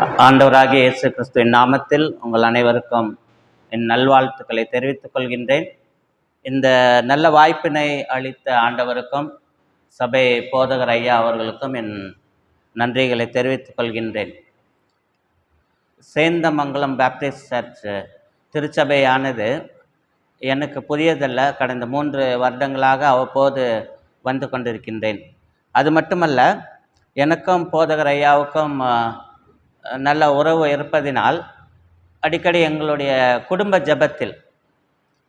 ஆண்டவராகிய இயேசு கிறிஸ்துவின் நாமத்தில் உங்கள் அனைவருக்கும் என் நல்வாழ்த்துக்களை தெரிவித்துக் கொள்கின்றேன். இந்த நல்ல வாய்ப்பினை அளித்த ஆண்டவருக்கும் சபை போதகர் ஐயா அவர்களுக்கும் என் நன்றிகளை தெரிவித்துக் கொள்கின்றேன். சேந்தமங்கலம் பேப்டிஸ்ட் சர்ச் திருச்சபையானது எனக்கு புதியதல்ல. கடந்த 3 வருடங்களாக அவ்வப்போது வந்து கொண்டிருக்கின்றேன். அது மட்டுமல்ல, எனக்கும் போதகர் ஐயாவுக்கும் நல்ல உறவு இருப்பதினால் அடிக்கடி எங்களுடைய குடும்ப ஜெபத்தில்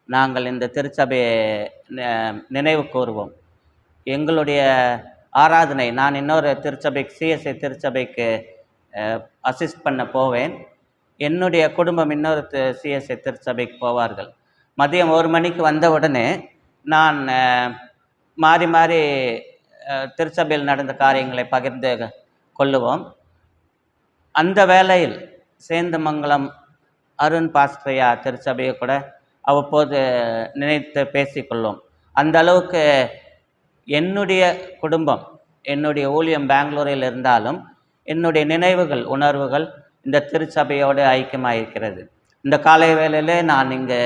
நாங்கள் இந்த திருச்சபையை நினைவு கூறுவோம். எங்களுடைய ஆராதனை, நான் இன்னொரு திருச்சபைக்கு சிஎஸ்ஐ திருச்சபைக்கு அசிஸ்ட் பண்ண போவேன். என்னுடைய குடும்பம் இன்னொரு சிஎஸ்ஐ திருச்சபைக்கு போவார்கள். மதியம் 1 மணிக்கு வந்தவுடனே நான் மாறி மாறி திருச்சபையில் நடந்த காரியங்களை பகிர்ந்து கொள்ளுவோம். அந்த வேளையில் சேந்தமங்கலம் அருண் பாஸ்டரையா திருச்சபையை கூட அவ்வப்போது நினைத்து பேசிக்கொள்வோம். அந்த அளவுக்கு என்னுடைய குடும்பம், என்னுடைய ஊழியம் பெங்களூரில் இருந்தாலும் என்னுடைய நினைவுகள், உணர்வுகள் இந்த திருச்சபையோடு ஐக்கியமாக இருக்கிறது. இந்த காலை வேளையிலே நான் இங்கு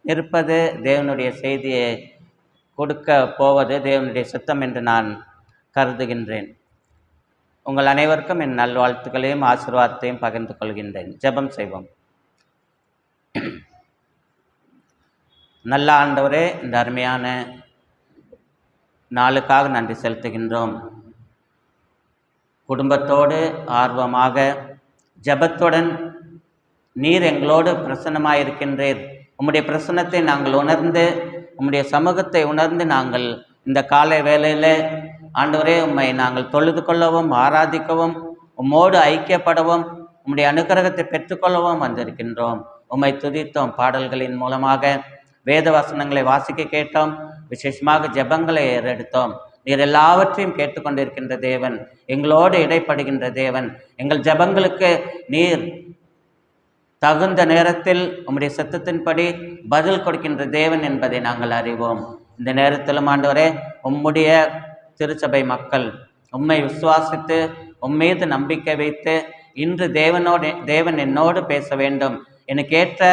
இருப்பது, தேவனுடைய செய்தியை கொடுக்க போவது தேவனுடைய சித்தம் என்று நான் கருதுகின்றேன். உங்கள் அனைவருக்கும் என் நல்வாழ்த்துக்களையும் ஆசீர்வாதத்தையும் பகிர்ந்து கொள்கின்றேன். ஜெபம் செய்வோம். நல்ல ஆண்டவரே, இந்த அருமையான நாளுக்காக நன்றி செலுத்துகின்றோம். குடும்பத்தோடு ஆர்வமாக ஜெபத்துடன் நீர் எங்களோடு பிரசன்னமாயிருக்கின்றீர். உம்முடைய பிரசன்னத்தை நாங்கள் உணர்ந்து, உம்முடைய சமூகத்தை உணர்ந்து நாங்கள் இந்த காலை வேளையில் ஆண்டவரே உம்மை நாங்கள் தொழுது கொள்ளவும், ஆராதிக்கவும், உம்மோடு ஐக்கியப்படவும், உம்முடைய அனுக்கிரகத்தை பெற்றுக்கொள்ளவும் வந்திருக்கின்றோம். உம்மை துதித்தோம். பாடல்களின் மூலமாக வேத வசனங்களை வாசிக்க கேட்டோம். விசேஷமாக ஜெபங்களை ஏறெடுத்தோம். நீர் எல்லாவற்றையும் கேட்டுக்கொண்டிருக்கின்ற தேவன், எங்களோடு இடைப்படுகின்ற தேவன், எங்கள் ஜெபங்களுக்கு நீர் தகுந்த நேரத்தில் உம்முடைய சத்தத்தின்படி பதில் கொடுக்கின்ற தேவன் என்பதை நாங்கள் அறிவோம். இந்த நேரத்திலும் ஆண்டவரே, உம்முடைய திருச்சபை மக்கள் உம்மை விசுவாசித்து உம்மீது நம்பிக்கை வைத்து இன்று தேவன் என்னோடு பேச வேண்டும், எனக்கு ஏற்ற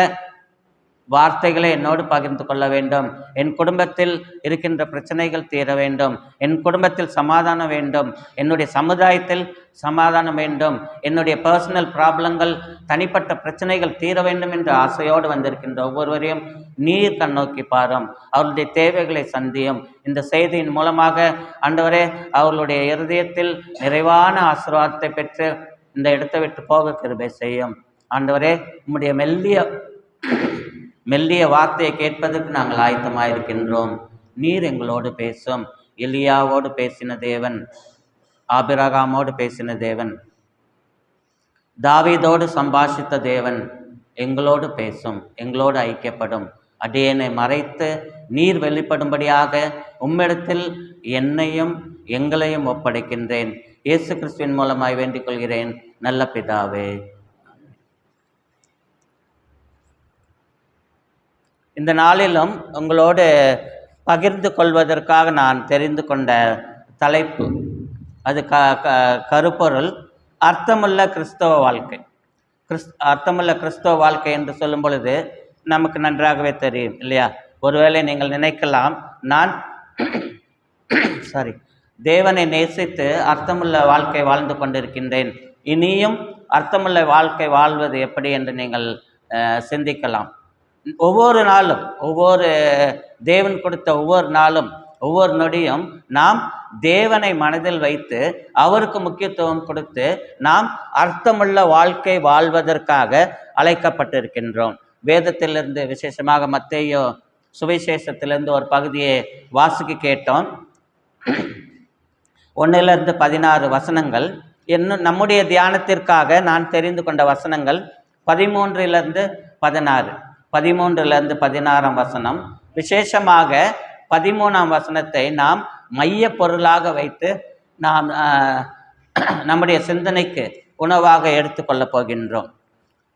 வார்த்தைகளை என்னோடு பகிர்ந்து கொள்ள வேண்டும், என் குடும்பத்தில் இருக்கின்ற பிரச்சனைகள் தீர வேண்டும், என் குடும்பத்தில் சமாதானம் வேண்டும், என்னுடைய சமுதாயத்தில் சமாதானம் வேண்டும், என்னுடைய பர்சனல் ப்ராப்ளங்கள், தனிப்பட்ட பிரச்சனைகள் தீர வேண்டும் என்று ஆசையோடு வந்திருக்கின்ற ஒவ்வொருவரையும் நீர் கண்ணோக்கி பாரும். அவர்களுடைய தேவைகளை சந்தியும். இந்த செய்தியின் மூலமாக ஆண்டவரே, அவர்களுடைய இருதயத்தில் நிறைவான ஆசீர்வாதத்தை பெற்று இந்த இடத்தை விட்டு போக கிருபை செய்யும். ஆண்டவரே, உம்முடைய மெல்லிய வார்த்தையை கேட்பதற்கு நாங்கள் ஆயத்தமாயிருக்கின்றோம். நீர் எங்களோடு பேசும். எலியாவோடு பேசின தேவன், ஆபிரகாமோடு பேசின தேவன், தாவீதோடு சம்பாஷித்த தேவன் எங்களோடு பேசும், எங்களோடு ஐக்கியப்படும். அடியேனை மறைத்து நீர் வெளிப்படும்படியாக உம்மிடத்தில் என்னையும் எங்களையும் ஒப்படைக்கின்றேன். இயேசு கிறிஸ்துவின் மூலமாய் வேண்டிக் கொள்கிறேன் நல்ல பிதாவே. இந்த நாளிலும் உங்களோடு பகிர்ந்து கொள்வதற்காக நான் தெரிந்து கொண்ட தலைப்பு, அது கருப்பொருள் அர்த்தமுள்ள கிறிஸ்தவ வாழ்க்கை. அர்த்தமுள்ள கிறிஸ்தவ வாழ்க்கை என்று சொல்லும் பொழுது நமக்கு நன்றாகவே தெரியும் இல்லையா? ஒருவேளை நீங்கள் நினைக்கலாம், நான் தேவனை நேசித்து அர்த்தமுள்ள வாழ்க்கை வாழ்ந்து கொண்டிருக்கின்றேன், இனியும் அர்த்தமுள்ள வாழ்க்கை வாழ்வது எப்படி என்று நீங்கள் சிந்திக்கலாம். ஒவ்வொரு நாளும், தேவன் கொடுத்த ஒவ்வொரு நாளும், ஒவ்வொரு நொடியும் நாம் தேவனை மனதில் வைத்து அவருக்கு முக்கியத்துவம் கொடுத்து நாம் அர்த்தமுள்ள வாழ்க்கை வாழ்வதற்காக அழைக்கப்பட்டிருக்கின்றோம். வேதத்திலிருந்து, விசேஷமாக மத்தேயு சுவிசேஷத்திலிருந்து ஒரு பகுதியை வாசிக்க கேட்டோம். 1 - 16 வசனங்கள். இன்னும் நம்முடைய தியானத்திற்காக நான் தெரிந்து கொண்ட வசனங்கள் 13 - 16, 13 - 16 வசனம். விசேஷமாக 13ஆம் வசனத்தை நாம் மைய பொருளாக வைத்து நாம் நம்முடைய சிந்தனைக்கு உணவாக எடுத்துக்கொள்ளப் போகின்றோம்.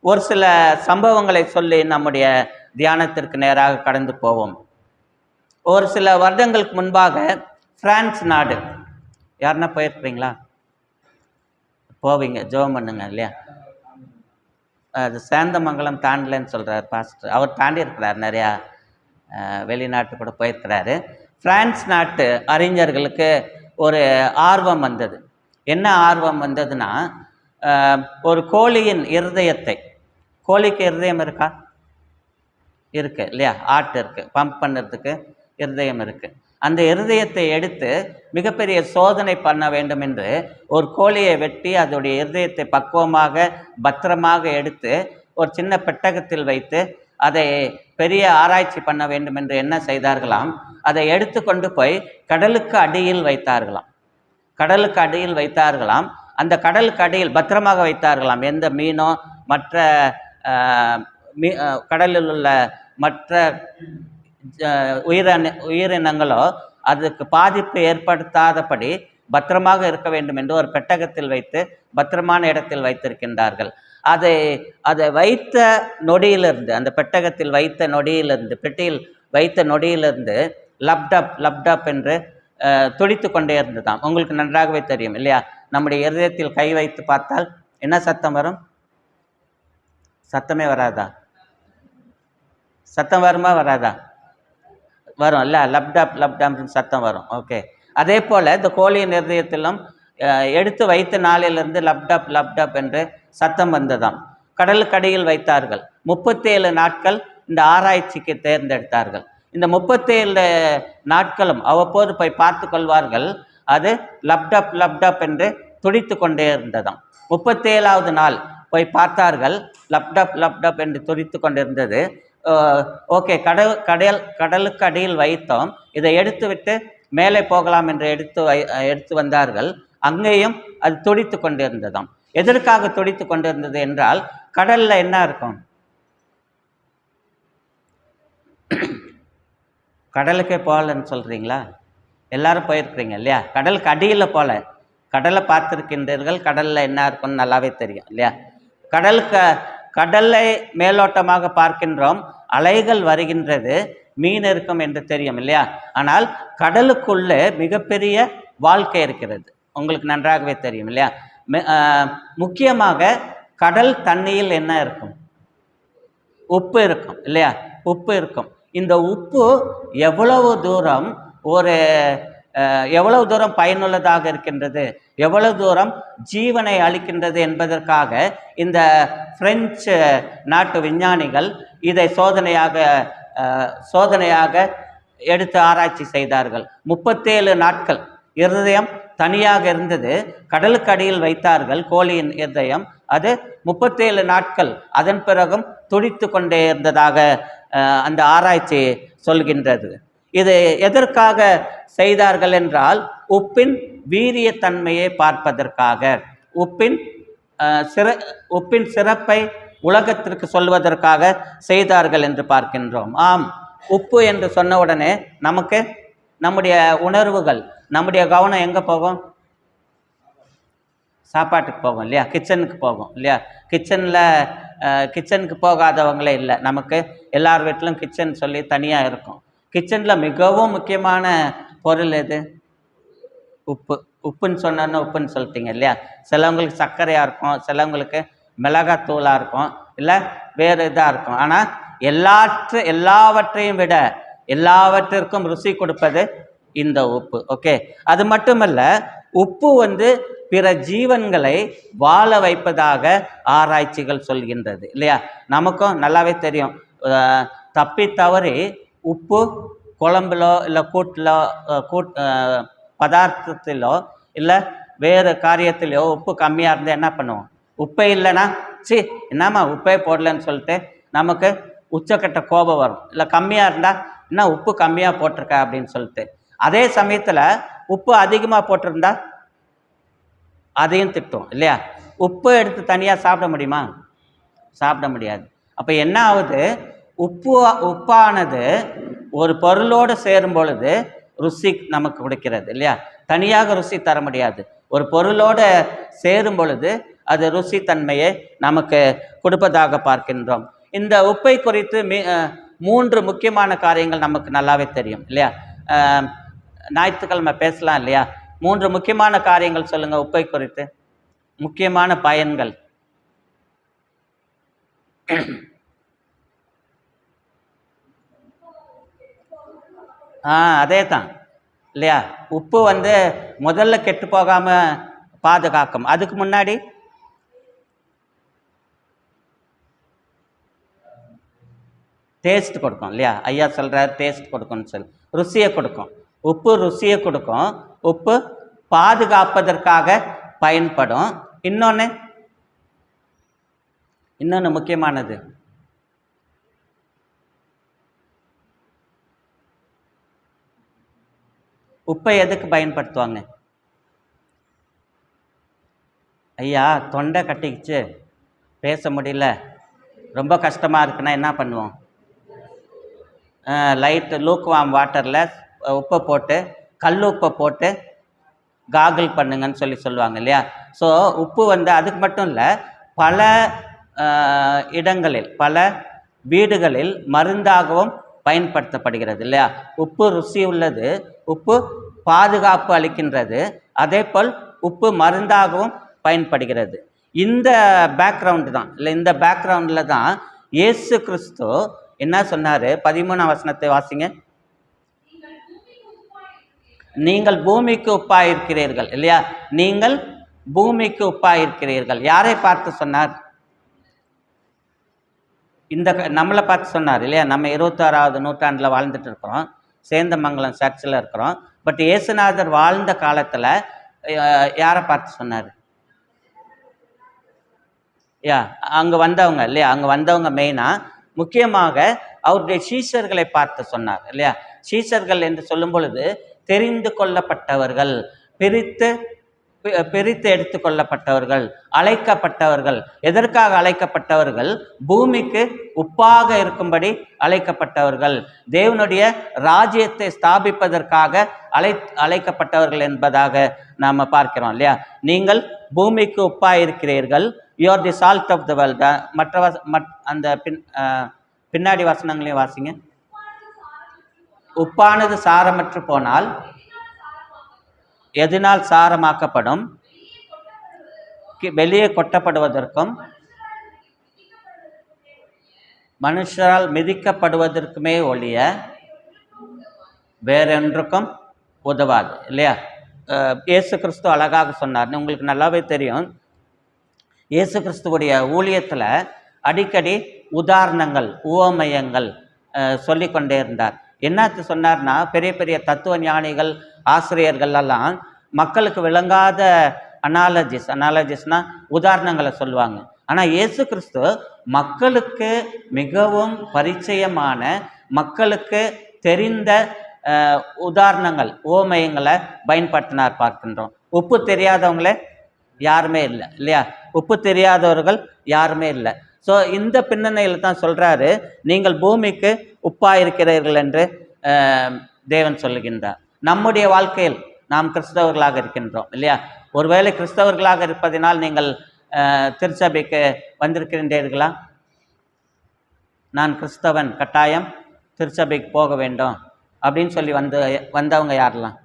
ஒரு சில சம்பவங்களை சொல்லி நம்முடைய தியானத்திற்கு நேராக கடந்து போவோம். ஒரு சில வருடங்களுக்கு முன்பாக பிரான்ஸ் நாடு, யாருன்னா போயிருக்கிறீங்களா? போவீங்க, ஜெபம் பண்ணுங்க இல்லையா? அது சேந்தமங்கலம் தாண்டலன்னு சொல்கிறார் பாஸ்டர். அவர் தாண்டி இருக்கிறார், நிறையா வெளிநாட்டு கூட போயிருக்கிறாரு. பிரான்ஸ் நாட்டு அறிஞர்களுக்கு ஒரு ஆர்வம் வந்தது. என்ன ஆர்வம் வந்ததுன்னா, ஒரு கோழியின் இருதயத்தை, கோழிக்கு இருதயம் இருக்கா? இருக்கு இல்லையா? ஆட்டு இருக்கு, பம்ப் பண்ணுறதுக்கு இருதயம் இருக்கு. அந்த இருதயத்தை எடுத்து மிகப்பெரிய சோதனை பண்ண வேண்டும் என்று ஒரு கோழியை வெட்டி அதோடைய இருதயத்தை பக்குவமாக பத்திரமாக எடுத்து ஒரு சின்ன பெட்டகத்தில் வைத்து அதை பெரிய ஆராய்ச்சி பண்ண வேண்டும் என்று என்ன செய்தார்களாம், அதை எடுத்து கொண்டு போய் கடலுக்கு அடியில் வைத்தார்களாம். கடலுக்கு அடியில் வைத்தார்களாம். அந்த கடலுக்கு அடியில் பத்திரமாக வைத்தார்களாம். எந்த மீனோ மற்ற கடலில் உள்ள மற்ற உயிரினங்களோ அதுக்கு பாதிப்பு ஏற்படுத்தாதபடி பத்திரமாக இருக்க வேண்டும் என்று ஒரு பெட்டகத்தில் வைத்து பத்திரமான இடத்தில் வைத்திருக்கின்றார்கள். அதை வைத்த நொடியிலிருந்து, அந்த பெட்டகத்தில் வைத்த நொடியிலிருந்து, பெட்டியில் வைத்த நொடியிலிருந்து லப்டப் லப்டப் என்று துடித்து கொண்டே இருந்ததாம். உங்களுக்கு நன்றாகவே தெரியும் இல்லையா? நம்முடைய இருதயத்தில் கை வைத்து பார்த்தால் என்ன சத்தம் வரும்? சத்தமே வராதா? சத்தம் வருமா வராதா? வரும் இல்லை? லப்டாப் லப்டாப்னு சத்தம் வரும். ஓகே, அதே போல் இந்த கோழியின் இருதயத்திலும் எடுத்து வைத்த நாளிலிருந்து லப்டாப் லப்டாப் என்று சத்தம் வந்ததாம். கடலுக்கடியில் வைத்தார்கள். 37 நாட்கள் இந்த ஆராய்ச்சிக்கு தேர்ந்தெடுத்தார்கள். இந்த 37 நாட்களும் அவ்வப்போது போய் பார்த்து கொள்வார்கள். அது லப்டாப் லப்டாப் என்று துடித்து கொண்டே இருந்ததாம். 37வது நாள் போய் பார்த்தார்கள், லப்டாப் லப்டாப் என்று துடித்து கொண்டிருந்தது. ஓகே, கடலுக்கு அடியில் வைத்தோம், இதை எடுத்துவிட்டு மேலே போகலாம் என்று எடுத்து வந்தார்கள். அங்கேயும் அது துடித்து கொண்டிருந்ததாம். எதற்காக துடித்து கொண்டிருந்தது என்றால், கடல்ல என்ன இருக்கும்? கடலுக்கே போகலன்னு சொல்றீங்களா? எல்லாரும் போயிருக்கிறீங்க இல்லையா? கடலுக்கு அடியில் போல, கடலை பார்த்துருக்கின்றீர்கள். கடல்ல என்ன இருக்குன்னு நல்லாவே தெரியும் இல்லையா? கடலை மேலோட்டமாக பார்க்கின்றோம், அலைகள் வருகின்றது, மீன் இருக்கும் என்று தெரியும் இல்லையா? ஆனால் கடலுக்குள்ளே மிகப்பெரிய வாழ்க்கை இருக்கிறது, உங்களுக்கு நன்றாகவே தெரியும் இல்லையா? முக்கியமாக கடல் தண்ணியில் என்ன இருக்கும்? உப்பு இருக்கும் இல்லையா? உப்பு இருக்கும். இந்த உப்பு எவ்வளவு தூரம் பயனுள்ளதாக இருக்கின்றது, எவ்வளவு தூரம் ஜீவனை அளிக்கின்றது என்பதற்காக இந்த பிரெஞ்சு நாட்டு விஞ்ஞானிகள் இதை சோதனையாக எடுத்து ஆராய்ச்சி செய்தார்கள். 37 நாட்கள் இருதயம் தனியாக இருந்தது, கடலுக்கு அடியில் வைத்தார்கள் கோழியின் இருதயம். அது 37 நாட்கள் அதன் பிறகும் துடித்து கொண்டே இருந்ததாக அந்த ஆராய்ச்சி சொல்கின்றது. இது எதற்காக செய்தார்கள் என்றால், உப்பின் வீரியத்தன்மையை பார்ப்பதற்காக, உப்பின் சிறப்பை உலகத்திற்கு சொல்வதற்காக செய்தார்கள் என்று பார்க்கின்றோம். ஆம், உப்பு என்று சொன்ன உடனே நமக்கு நம்முடைய உணர்வுகள், நம்முடைய கவனம் எங்கே போகும்? சாப்பாட்டுக்கு போகும் இல்லையா? கிச்சனுக்கு போகும் இல்லையா? கிச்சனுக்கு போகாதவங்களே இல்லை. நமக்கு எல்லார் வீட்டிலும் கிச்சன் சொல்லி தனியாக இருக்கும். கிச்சனில் மிகவும் முக்கியமான பொருள் எது? உப்பு. உப்புன்னு சொன்னோன்னா உப்புன்னு சொல்லிட்டீங்க இல்லையா? சிலவங்களுக்கு சர்க்கரையாக இருக்கும், சிலவங்களுக்கு மிளகாத்தூளாக இருக்கும், இல்லை வேறு இதாக இருக்கும். ஆனால் எல்லாவற்றையும் விட எல்லாவற்றிற்கும் ருசி கொடுப்பது இந்த உப்பு. ஓகே, அது மட்டுமல்ல, உப்பு பிற ஜீவன்களை வாழ வைப்பதாக ஆராய்ச்சிகள் சொல்கின்றது இல்லையா? நமக்கும் நல்லாவே தெரியும். தப்பி தவறி உப்பு குழம்புலோ இல்லை பதார்த்தத்திலோ இல்லை வேறு காரியத்திலோ உப்பு கம்மியாக இருந்தால் என்ன பண்ணுவோம்? உப்பே இல்லைன்னா என்னம்மா உப்பே போடலன்னு சொல்லிட்டு நமக்கு உச்சக்கட்ட கோபம் வரும். இல்லை கம்மியாக இருந்தால் என்ன உப்பு கம்மியாக போட்டிருக்க அப்படின்னு சொல்லிட்டு. அதே சமயத்தில் உப்பு அதிகமாக போட்டிருந்தா அதையும் திட்டுவோம் இல்லையா? உப்பு எடுத்து தனியாக சாப்பிட முடியுமா? சாப்பிட முடியாது. அப்போ என்ன ஆகுது? உப்பானது ஒரு பொருளோடு சேரும் பொழுது ருசி நமக்கு கொடுக்கிறது இல்லையா? தனியாக ருசி தர முடியாது. ஒரு பொருளோடு சேரும் பொழுது அது ருசி தன்மையை நமக்கு கொடுப்பதாக பார்க்கின்றோம். இந்த உப்பை குறித்து 3 முக்கியமான காரியங்கள் நமக்கு நல்லாவே தெரியும் இல்லையா? ஞாயிற்றுக்கிழமை பேசலாம் இல்லையா? 3 முக்கியமான காரியங்கள் சொல்லுங்கள் உப்பை குறித்து, முக்கியமான பயன்கள். அதே தான் இல்லையா? உப்பு வந்து முதல்ல கெட்டு போகாம பாதுகாக்கும். அதுக்கு முன்னாடி டேஸ்ட் கொடுக்கும் இல்லையா? ஐயா சொல்றாரு டேஸ்ட் கொடுக்கும்னு சொல்லி, ருசியை கொடுக்கும். உப்பு ருசியை கொடுக்கும். உப்பு பாதுகாப்பதற்காக பயன்படும். இன்னொன்று முக்கியமானது, உப்பை எதுக்கு பயன்படுத்துவாங்க? ஐயா தொண்டை கட்டிக்கிச்சு, பேச முடியல, ரொம்ப கஷ்டமாக இருக்குன்னா என்ன பண்ணுவோம்? லைட்டு லூக்வாம் வாட்டரில் உப்பை போட்டு, கல் உப்பை போட்டு காகிள் பண்ணுங்கன்னு சொல்லுவாங்க இல்லையா? ஸோ உப்பு வந்து அதுக்கு மட்டும் இல்லை, பல இடங்களில், பல வீடுகளில் மருந்தாகவும் பயன்படுத்தப்படுகிறது இல்லையா? உப்பு ருசி உள்ளது, உப்பு பாதுகாப்பு அளிக்கின்றது, அதே போல் உப்பு மருந்தாகவும் பயன்படுகிறது. இந்த பேக்ரவுண்டு தான் இல்லை, இந்த பேக்ரவுண்டில் தான் இயேசு கிறிஸ்து என்ன சொன்னார்? 13ஆம் வசனத்தை வாசிங்க. நீங்கள் பூமிக்கு உப்பாய் இருக்கிறீர்கள் இல்லையா? நீங்கள் பூமிக்கு உப்பாய் இருக்கிறீர்கள். யாரை பார்த்து சொன்னார்? நம்மளை பார்த்து சொன்னார் இல்லையா? நம்ம 26வது நூற்றாண்டில் வாழ்ந்துட்டு இருக்கிறோம், சேந்தமங்கலம் சர்ச்சில் இருக்கிறோம். பட் இயேசுநாதர் வாழ்ந்த காலத்தில் யாரை பார்த்து சொன்னார்? அங்கே வந்தவங்க இல்லையா? அங்கே வந்தவங்க மெயினாக முக்கியமாக அவருடைய சீஷர்களை பார்த்து சொன்னார் இல்லையா? சீஷர்கள் என்று சொல்லும் பொழுது தெரிந்து கொள்ளப்பட்டவர்கள், பிரித்து எடுத்துக்கொள்ளப்பட்டவர்கள், அழைக்கப்பட்டவர்கள். எதற்காக அழைக்கப்பட்டவர்கள்? பூமிக்கு உப்பாக இருக்கும்படி அழைக்கப்பட்டவர்கள், தேவனுடைய ராஜ்யத்தை ஸ்தாபிப்பதற்காக அழைக்கப்பட்டவர்கள் என்பதாக நாம் பார்க்கிறோம் இல்லையா? நீங்கள் பூமிக்கு உப்பாக இருக்கிறீர்கள், you are the salt of the world. அந்த பின்னாடி வசனங்களையும் வாசிங்க. உப்பானது சாரமற்று போனால் எதனால் சாரமாக்கப்படும்? வெளியே கொட்டப்படுவதற்கும் மனுஷரால் மிதிக்கப்படுவதற்குமே ஒழிய வேறொன்றுக்கும் உதவாது இல்லையா? இயேசு கிறிஸ்து அழகாக சொன்னார். உங்களுக்கு நல்லாவே தெரியும், இயேசு கிறிஸ்துவுடைய ஊழியத்தில் அடிக்கடி உதாரணங்கள், உவமயங்கள் சொல்லிக்கொண்டே இருந்தார். என்னத்து சொன்னார்னா, பெரிய பெரிய தத்துவ ஞானிகள், ஆசிரியர்கள் எல்லாம் மக்களுக்கு விளங்காத அனாலஜிஸ்னா உதாரணங்களை சொல்லுவாங்க. ஆனால் இயேசு கிறிஸ்து மக்களுக்கு மிகவும் பரிச்சயமான, மக்களுக்கு தெரிந்த உதாரணங்கள், உவமயங்களை பயன்படுத்தினார் பார்க்கின்றோம். உப்பு தெரியாதவங்களே யாருமே இல்லை இல்லையா? உப்பு தெரியாதவர்கள் யாருமே இல்லை. ஸோ இந்த பின்னணியில் தான் சொல்கிறாரு, நீங்கள் பூமிக்கு உப்பாக இருக்கிறீர்கள் என்று தேவன் சொல்லுகின்றார். நம்முடைய வாழ்க்கையில் நாம் கிறிஸ்தவர்களாக இருக்கின்றோம் இல்லையா? ஒருவேளை கிறிஸ்தவர்களாக இருப்பதினால் நீங்கள் திருச்சபைக்கு வந்திருக்கின்றீர்களா? நான் கிறிஸ்தவன், கட்டாயம் திருச்சபைக்கு போக வேண்டும் அப்படின்னு சொல்லி வந்தவங்க யாரெல்லாம்?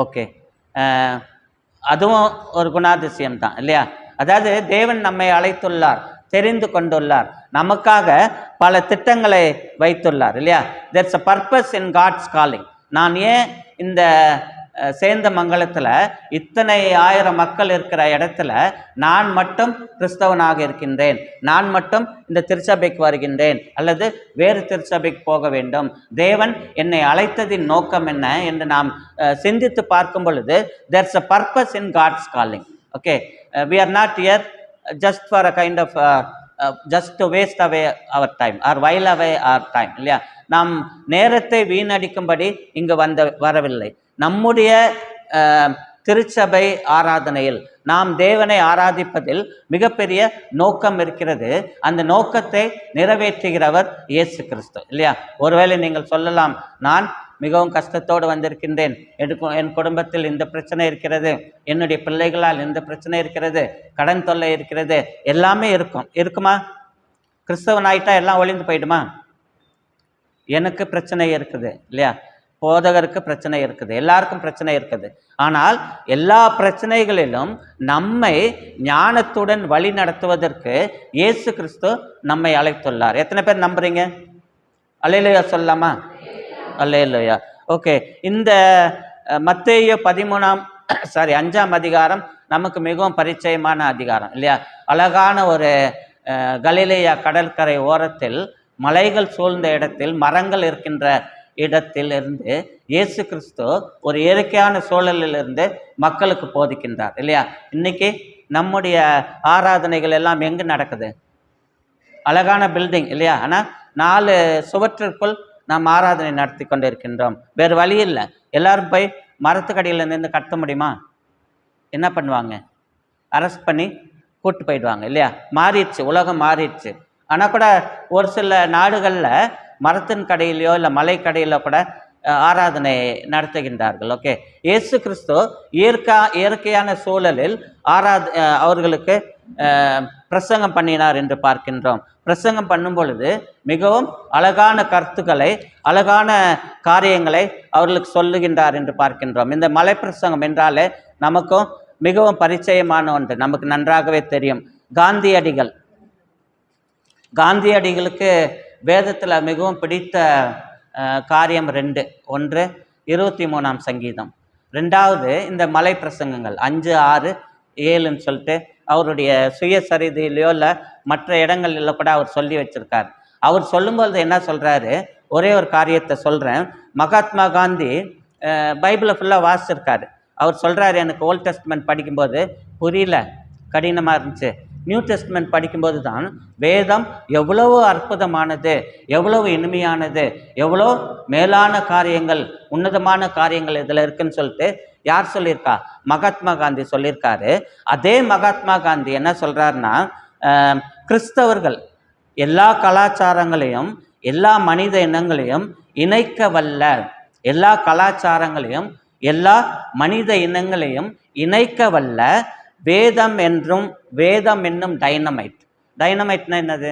ஓகே, அதுவும் ஒரு குணாதிசயம் தான் இல்லையா? அதாவது தேவன் நம்மை அழைத்துள்ளார், தெரிந்து கொண்டுள்ளார், நமக்காக பல திட்டங்களை வைத்துள்ளார் இல்லையா? there's a purpose in God's calling. நான் ஏன் இந்த சேந்தமங்கலத்தில் இத்தனை 1000 மக்கள் இருக்கிற இடத்துல நான் மட்டும் கிறிஸ்தவனாக இருக்கின்றேன், நான் மட்டும் இந்த திருச்சபைக்கு வருகின்றேன் அல்லது வேறு திருச்சபைக்கு போக வேண்டும், தேவன் என்னை அழைத்ததின் நோக்கம் என்ன என்று நாம் சிந்தித்து பார்க்கும் பொழுது there's a purpose in God's calling. Okay, we are not here just for a kind of just to waste away our time or while away our time இல்லையா? நாம் நேரத்தை வீணடிக்கும்படி இங்கு வரவில்லை. நம்முடைய திருச்சபை ஆராதனையில் நாம் தேவனை ஆராதிப்பதில் மிகப்பெரிய நோக்கம் இருக்கிறது. அந்த நோக்கத்தை நிறைவேற்றுகிறவர் இயேசு கிறிஸ்து இல்லையா? ஒருவேளை நீங்கள் சொல்லலாம், நான் மிகவும் கஷ்டத்தோடு வந்திருக்கின்றேன், என் குடும்பத்தில் இந்த பிரச்சனை இருக்கிறது, என்னுடைய பிள்ளைகளால் இந்த பிரச்சனை இருக்கிறது, கடன் தொல்லை இருக்கிறது, எல்லாமே இருக்குமா? கிறிஸ்தவன் ஆயிட்டா எல்லாம் ஒளிந்து போயிடுமா? எனக்கு பிரச்சனை இருக்குது இல்லையா? போதகருக்கு பிரச்சனை இருக்குது, எல்லாருக்கும் பிரச்சனை இருக்குது. ஆனால் எல்லா பிரச்சனைகளிலும் நம்மை ஞானத்துடன் வழி நடத்துவதற்கு இயேசு கிறிஸ்து நம்மை அழைத்துள்ளார். எத்தனை பேர் நம்புறீங்க? அல்லேலூயா சொல்லலாமா? அல்லேலூயா. ஓகே, இந்த மத்தேயு 5ஆம் அதிகாரம் நமக்கு மிகவும் பரிச்சயமான அதிகாரம் இல்லையா? அழகான ஒரு கலிலேயா கடற்கரை ஓரத்தில் மலைகள் சூழ்ந்த இடத்தில் மரங்கள் இருக்கின்ற இடத்தில் இருந்து இயேசு கிறிஸ்து ஒரு இயற்கையான சூழலிலிருந்து மக்களுக்கு போதிக்கின்றார் இல்லையா? இன்னைக்கு நம்முடைய ஆராதனைகள் எல்லாம் எங்கு நடக்குது? அழகான பில்டிங் இல்லையா? ஆனால் 4 சுவற்றிற்குள் நாம் ஆராதனை நடத்தி கொண்டு இருக்கின்றோம். வேறு வழி இல்லை. எல்லாரும் போய் மரத்துக்கடியில் நின்று கட்ட முடியுமா? என்ன பண்ணுவாங்க? அரெஸ்ட் பண்ணி கூட்டு போயிடுவாங்க இல்லையா? மாறிடுச்சு, உலகம் மாறிடுச்சு. ஆனால் கூட ஒரு சில நாடுகளில் மரத்தின் கடையிலையோ இல்லை மலை கடையிலோ கூட ஆராதனை நடத்துகின்றார்கள். ஓகே, இயேசு கிறிஸ்து இயற்கையான சூழலில் அவர்களுக்கு பிரசங்கம் பண்ணினார் என்று பார்க்கின்றோம். பிரசங்கம் பண்ணும் பொழுது மிகவும் அழகான கருத்துக்களை, அழகான காரியங்களை அவர்களுக்கு சொல்லுகின்றார் என்று பார்க்கின்றோம். இந்த மலை பிரசங்கம் என்றாலே நமக்கும் மிகவும் பரிச்சயமான ஒன்று, நமக்கு நன்றாகவே தெரியும். காந்தியடிகளுக்கு வேதத்தில் மிகவும் பிடித்த காரியம் 2. ஒன்று 23ஆம் சங்கீதம், 2வது இந்த மலை பிரசங்கங்கள் 5, 6, 7ன்னு சொல்லிட்டு அவருடைய சுயசரிதையிலையோ இல்லை மற்ற இடங்களில் கூட அவர் சொல்லி வச்சிருக்கார். அவர் சொல்லும்போது என்ன சொல்கிறாரு? ஒரே ஒரு காரியத்தை சொல்கிறேன். மகாத்மா காந்தி பைபிளை ஃபுல்லாக வாசிச்சிருக்காரு. அவர் சொல்கிறாரு, எனக்கு ஓல்ட் டெஸ்ட்மெண்ட் படிக்கும்போது புரியல, கடினமாக இருந்துச்சு. நியூ டெஸ்ட்மெண்ட் படிக்கும்போது தான் வேதம் எவ்வளவு அற்புதமானது, எவ்வளவு இனிமையானது, எவ்வளோ மேலான காரியங்கள், உன்னதமான காரியங்கள் இதில் இருக்குன்னு சொல்லிட்டு யார் சொல்லியிருக்கா? மகாத்மா காந்தி சொல்லியிருக்காரு. அதே மகாத்மா காந்தி என்ன சொல்கிறாருன்னா, கிறிஸ்தவர்கள் எல்லா கலாச்சாரங்களையும் எல்லா மனித இனங்களையும் இணைக்க வல்ல, எல்லா கலாச்சாரங்களையும் எல்லா மனித இனங்களையும் இணைக்க வல்ல வேதம் என்னும் டைனமைட். டைனமைட்னா என்னது?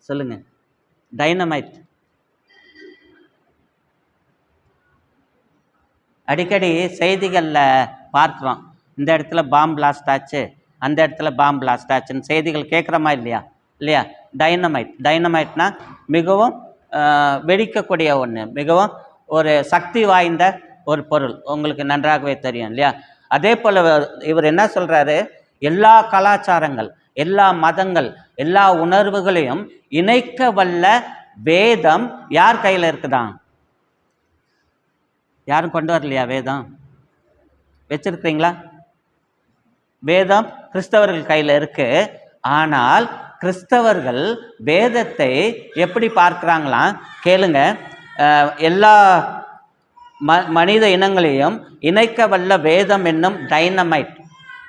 சொல்லுங்க. டைனமைட் அடிக்கடி செய்திகளில் பார்க்குறோம். இந்த இடத்துல பாம் பிளாஸ்ட் ஆச்சு, அந்த இடத்துல பாம் பிளாஸ்ட் ஆச்சுன்னு செய்திகள் கேட்குறோமா இல்லையா? டைனமைட்னா மிகவும் வெடிக்கக்கூடிய ஒன்று, மிகவும் ஒரு சக்தி வாய்ந்த ஒரு பொருள், உங்களுக்கு நன்றாகவே தெரியும் இல்லையா? அதே போல் இவர் என்ன சொல்கிறாரு? எல்லா கலாச்சாரங்கள், எல்லா மதங்கள், எல்லா உணர்வுகளையும் இணைக்க வல்ல வேதம் யார் கையில் இருக்குதான்? யாரும் கொண்டு வரலையா? வேதம் வச்சிருக்கிறீங்களா? வேதம் கிறிஸ்தவர்கள் கையில் இருக்கு. ஆனால் கிறிஸ்தவர்கள் வேதத்தை எப்படி பார்க்குறாங்களாம் கேளுங்க. எல்லா மனித இனங்களையும் இணைக்க வல்ல வேதம் என்னும் டைனமைட்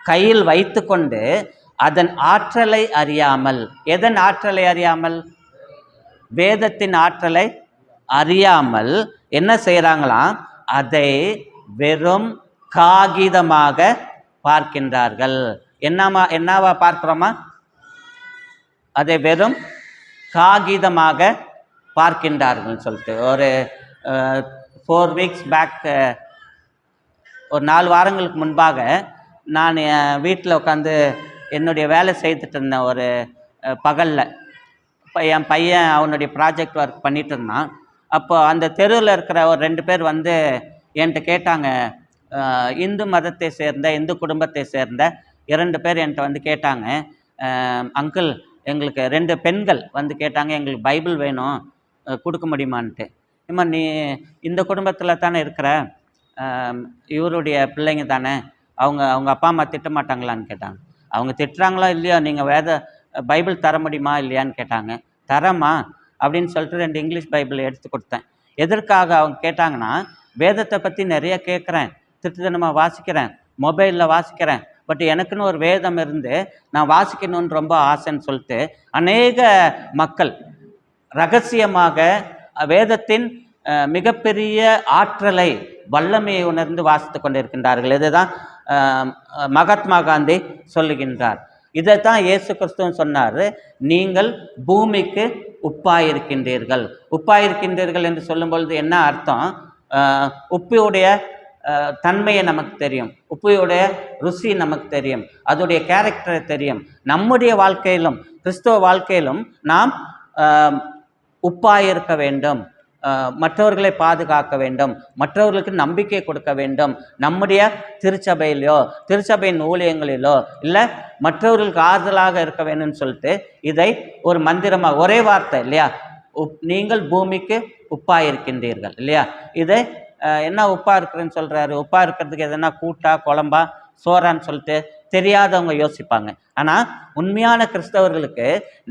கையில் வைத்து கொண்டு அதன் ஆற்றலை அறியாமல், எதன் ஆற்றலை அறியாமல்? வேதத்தின் ஆற்றலை அறியாமல் என்ன செய்கிறாங்களாம்? அதை வெறும் காகிதமாக பார்க்கின்றார்கள். என்னவா பார்க்கிறோமா? அதை வெறும் காகிதமாக பார்க்கின்றார்கள் சொல்லிட்டு ஒரு 4 வீக்ஸ் பேக், ஒரு 4 வாரங்களுக்கு முன்பாக நான் என் வீட்டில் உட்காந்து என்னுடைய வேலை செய்துட்டு இருந்தேன். ஒரு பகலில் என் பையன் அவனுடைய ப்ராஜெக்ட் ஒர்க் பண்ணிட்டு இருந்தான். அப்போ அந்த தெருவில் இருக்கிற ஒரு 2 பேர் வந்து என்கிட்ட கேட்டாங்க. இந்து மதத்தை சேர்ந்த, இந்து குடும்பத்தை சேர்ந்த 2 பேர் என்கிட்ட வந்து கேட்டாங்க, அங்கிள் எங்களுக்கு 2 பெண்கள் வந்து கேட்டாங்க, எங்களுக்கு பைபிள் வேணும், கொடுக்க முடியுமான்ட்டு. இம்மா நீ இந்த குடும்பத்தில் தானே இருக்கிற, இவருடைய பிள்ளைங்க தானே, அவங்க அப்பா அம்மா திட்ட மாட்டாங்களான்னு கேட்டாங்க. அவங்க திட்டுறாங்களோ இல்லையோ, நீங்கள் பைபிள் தர முடியுமா இல்லையான்னு கேட்டாங்க. தரமா அப்படின்னு சொல்லிட்டு 2 இங்கிலீஷ் பைபிள் எடுத்து கொடுத்தேன். எதற்காக அவங்க கேட்டாங்கன்னா, வேதத்தை பற்றி நிறைய கேட்குறேன், திருட்டுத்தனமாக வாசிக்கிறேன், மொபைலில் வாசிக்கிறேன், பட் எனக்குன்னு ஒரு வேதம் இருந்து நான் வாசிக்கணும்னு ரொம்ப ஆசைன்னு சொல்லிட்டு அநேக மக்கள் ரகசியமாக வேதத்தின் மிகப்பெரிய ஆற்றலை, வல்லமையை உணர்ந்து வாசித்து கொண்டிருக்கின்றார்கள். இதுதான் மகாத்மா காந்தி சொல்லுகின்றார். இதைத்தான் இயேசு கிறிஸ்துவும் சொன்னார், நீங்கள் பூமிக்கு உப்பாயிருக்கின்றீர்கள். உப்பாயிருக்கின்றீர்கள் என்று சொல்லும் பொழுது என்ன அர்த்தம்? உப்புடைய தன்மையை நமக்கு தெரியும், உப்புடைய ருசி நமக்கு தெரியும், அதோடைய கேரக்டரை தெரியும். நம்முடைய வாழ்க்கையிலும் கிறிஸ்தவ வாழ்க்கையிலும் நாம் உப்பாயிருக்க வேண்டும், மற்றவர்களை பாதுகாக்க வேண்டும், மற்றவர்களுக்கு நம்பிக்கை கொடுக்க வேண்டும். நம்முடைய திருச்சபையிலோ திருச்சபையின் ஊழியங்களிலோ இல்லை மற்றவர்களுக்கு ஆறுதலாக இருக்க வேண்டும்னு சொல்லிட்டு இதை ஒரு மந்திரமாக, ஒரே வார்த்தை இல்லையா, நீங்கள் பூமிக்கு உப்பாயிருக்கின்றீர்கள் இல்லையா. இதை என்ன உப்பா இருக்கிறேன்னு சொல்கிறாரு? உப்பா இருக்கிறதுக்கு எதனா கூட்டா குழம்பா சோறான்னு சொல்லிட்டு தெரியாதவங்க யோசிப்பாங்க. ஆனால் உண்மையான கிறிஸ்தவர்களுக்கு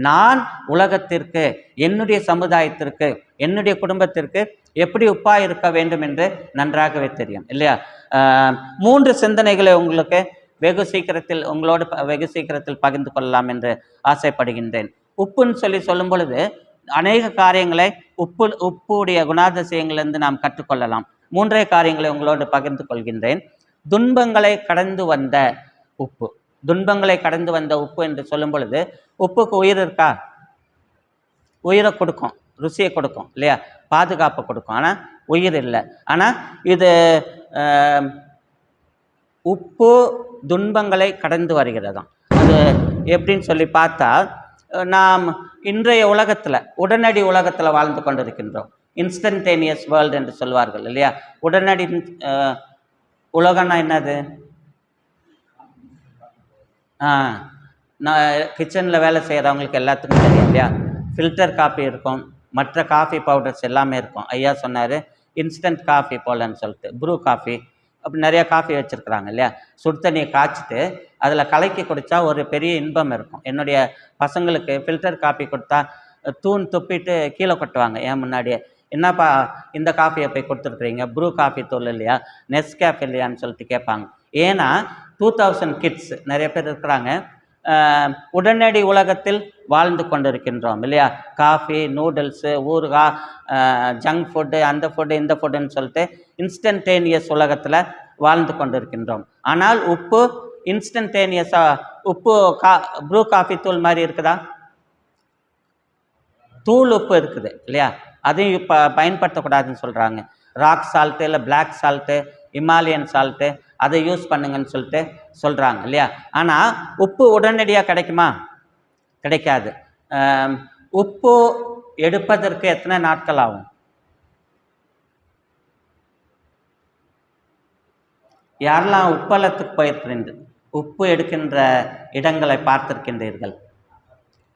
நான் உலகத்திற்கு, என்னுடைய சமுதாயத்திற்கு, என்னுடைய குடும்பத்திற்கு எப்படி உப்பா இருக்க வேண்டும் என்று நன்றாகவே தெரியும் இல்லையா. 3 சிந்தனைகளை உங்களுக்கு வெகு சீக்கிரத்தில் பகிர்ந்து கொள்ளலாம் என்று ஆசைப்படுகின்றேன். உப்புன்னு சொல்லும் பொழுது அநேக காரியங்களை உப்புடைய குணாதிசயங்களிலிருந்து நாம் கற்றுக்கொள்ளலாம். 3 காரியங்களை உங்களோடு பகிர்ந்து கொள்கின்றேன். துன்பங்களை கடந்து வந்த உப்பு. துன்பங்களை கடந்து வந்த உப்பு என்று சொல்லும் பொழுது, உப்புக்கு உயிர் இருக்கா? உயிரை கொடுக்கும், ருசியை கொடுக்கும் இல்லையா, பாதுகாப்பை கொடுக்கும். ஆனால் உயிர் இல்லை. ஆனால் இது உப்பு துன்பங்களை கடந்து வருகிறதாம். அது எப்படின்னு சொல்லி பார்த்தா, நாம் இன்றைய உலகத்தில், உடனடி உலகத்தில் வாழ்ந்து கொண்டிருக்கின்றோம். இன்ஸ்டன்டேனியஸ் வேர்ல்டு என்று சொல்வார்கள் இல்லையா. உடனடி உலகம்னா என்னது? நான் கிச்சனில் வேலை செய்கிறவங்களுக்கு எல்லாத்துக்கும் தெரியும் இல்லையா. ஃபில்டர் காஃபி இருக்கும், மற்ற காஃபி பவுடர்ஸ் எல்லாமே இருக்கும். ஐயா சொன்னார் இன்ஸ்டன்ட் காஃபி போலன்னு சொல்லிட்டு, ப்ரூ காஃபி அப்படி நிறையா காஃபி வச்சுருக்குறாங்க இல்லையா. சுடு தண்ணியை காய்ச்சிட்டு அதில் கலக்கி குடித்தா ஒரு பெரிய இன்பம் இருக்கும். என்னுடைய பசங்களுக்கு ஃபில்டர் காஃபி கொடுத்தா தூண் துப்பிட்டு கீழே கொட்டுவாங்க என் முன்னாடியே. என்னப்பா இந்த காஃபியை போய் கொடுத்துருக்குறீங்க, ப்ரூ காஃபி தூள் இல்லையா, நெஸ்கேஃபே இல்லையான்னு சொல்லிட்டு கேட்பாங்க. ஏன்னா 2000 கிட்ஸ் நிறைய பேர் இருக்கிறாங்க. உடனடி உலகத்தில் வாழ்ந்து கொண்டிருக்கின்றோம் இல்லையா. காஃபி, நூடுல்ஸு, ஊறுகாய், ஜங்க் ஃபுட்டு, அந்த ஃபுட்டு இந்த ஃபுட்டுன்னு சொல்லிட்டு இன்ஸ்டன்டேனியஸ் உலகத்தில் வாழ்ந்து கொண்டிருக்கின்றோம். ஆனால் உப்பு இன்ஸ்டன்டேனியஸாக, உப்பு ப்ரூ காஃபி தூள் மாதிரி இருக்குதா? தூள் உப்பு இருக்குது இல்லையா. அதையும் இப்போ பயன்படுத்தக்கூடாதுன்னு சொல்கிறாங்க. ராக் சால்ட்டு இல்லை பிளாக் சால்ட்டு, இமாலயன் சால்ட்டு அதை யூஸ் பண்ணுங்கன்னு சொல்லிட்டு சொல்கிறாங்க இல்லையா. ஆனால் உப்பு உடனடியாக கிடைக்குமா? கிடைக்காது. உப்பு எடுப்பதற்கு எத்தனை நாட்கள் ஆகும்? யாரெல்லாம் உப்பளத்துக்கு போயிருக்கிறீர்கள், உப்பு எடுக்கின்ற இடங்களை பார்த்துருக்கின்றீர்கள்?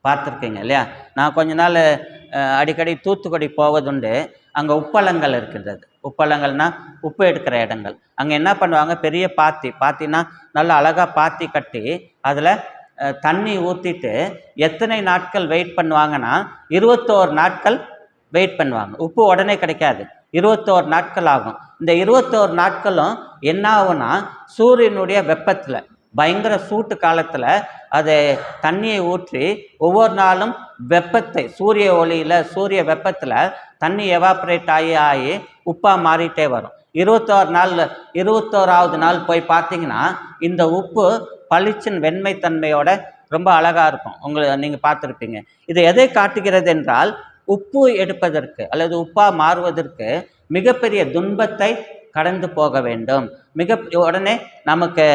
பார்த்துருக்கீங்க இல்லையா. நான் கொஞ்ச நாள் அடிக்கடி தூத்துக்குடி போவதுண்டு. அங்கே உப்பளங்கள் இருக்கின்றது. உப்பளங்கள்னால் உப்பு எடுக்கிற இடங்கள். அங்கே என்ன பண்ணுவாங்க, பெரிய பாத்தினா நல்லா அழகாக பாத்தி கட்டி அதில் தண்ணி ஊற்றிட்டு எத்தனை நாட்கள் வெயிட் பண்ணுவாங்கன்னா 21 நாட்கள் வெயிட் பண்ணுவாங்க. உப்பு உடனே கிடைக்காது, 21 நாட்கள் ஆகும். இந்த 21 நாட்களும் என்ன ஆகும்னா, சூரியனுடைய வெப்பத்தில், பயங்கர சூட்டு காலத்தில் அதை தண்ணியை ஊற்றி ஒவ்வொரு நாளும் வெப்பத்தை, சூரிய ஒளியில், சூரிய வெப்பத்தில் தண்ணி எவாப்ரேட் ஆகி உப்பாக மாறிட்டே வரும். 21வது நாள் போய் பார்த்தீங்கன்னா இந்த உப்பு பளிச்சின் வெண்மைத்தன்மையோட ரொம்ப அழகாக இருக்கும். நீங்கள் பார்த்துருப்பீங்க. இது எதை காட்டுகிறது என்றால், உப்பு எடுப்பதற்கு அல்லது உப்பாக மாறுவதற்கு மிகப்பெரிய துன்பத்தை கடந்து போக வேண்டும். உடனே நமக்கு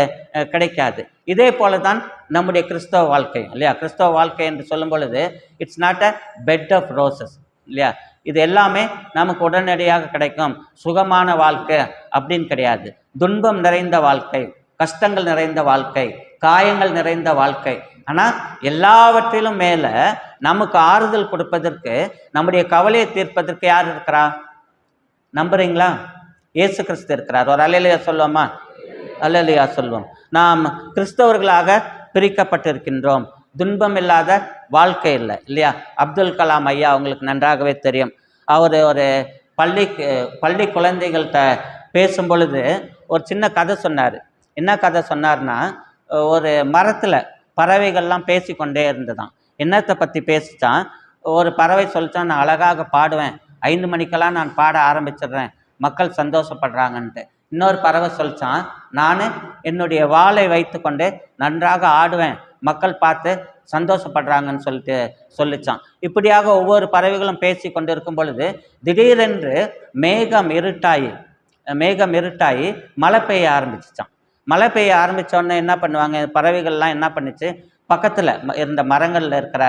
கிடைக்காது. இதே போல தான் நம்முடைய கிறிஸ்தவ வாழ்க்கை இல்லையா. கிறிஸ்தவ வாழ்க்கை என்று சொல்லும் பொழுது it's not a bed of roses இல்லையா. இது எல்லாமே நமக்கு உடனடியாக கிடைக்கும், சுகமான வாழ்க்கை அப்படின்னு கிடையாது. துன்பம் நிறைந்த வாழ்க்கை, கஷ்டங்கள் நிறைந்த வாழ்க்கை, காயங்கள் நிறைந்த வாழ்க்கை. ஆனால் எல்லாவற்றிலும் மேலே நமக்கு ஆறுதல் கொடுப்பதற்கு, நம்முடைய கவலையை தீர்ப்பதற்கு யார் இருக்கிறா? நம்புறீங்களா? இயேசு கிறிஸ்து இருக்கிறார். ஒரு அல்லேலூயா சொல்லுவோமா? அல்லேலூயா சொல்லுவோம். நாம் கிறிஸ்தவர்களாக பிரிக்கப்பட்டிருக்கின்றோம். துன்பம் இல்லாத வாழ்க்கை இல்லை இல்லையா. அப்துல் கலாம் ஐயா அவங்களுக்கு நன்றாகவே தெரியும். அவர் ஒரு பள்ளி குழந்தைகள்கிட்ட பேசும் பொழுது ஒரு சின்ன கதை சொன்னார். என்ன கதை சொன்னார்னா, ஒரு மரத்தில் பறவைகள்லாம் பேசிக்கொண்டே இருந்ததான். என்னத்தை பற்றி பேசித்தான்? ஒரு பறவை சொல்லித்தான், நான் அழகாக பாடுவேன், 5 மணிக்கெல்லாம் நான் பாட ஆரம்பிச்சிடுறேன், மக்கள் சந்தோஷப்படுறாங்கன்ட்டு. இன்னொரு பறவை சொல்லித்தான், நான் என்னுடைய வாளை வைத்து கொண்டு நன்றாக ஆடுவேன், மக்கள் பார்த்து சந்தோஷப்படுறாங்கன்னு சொல்லிச்சான். இப்படியாக ஒவ்வொரு பறவைகளும் பேசி கொண்டிருக்கும் பொழுது திடீரென்று மேகம் இருட்டாயி மழை பெய்ய ஆரம்பிச்சிச்சான். மழை பெய்ய ஆரம்பித்தோடனே என்ன பண்ணுவாங்க, பறவைகள்லாம் என்ன பண்ணுச்சு, பக்கத்தில் இருந்த மரங்களில் இருக்கிற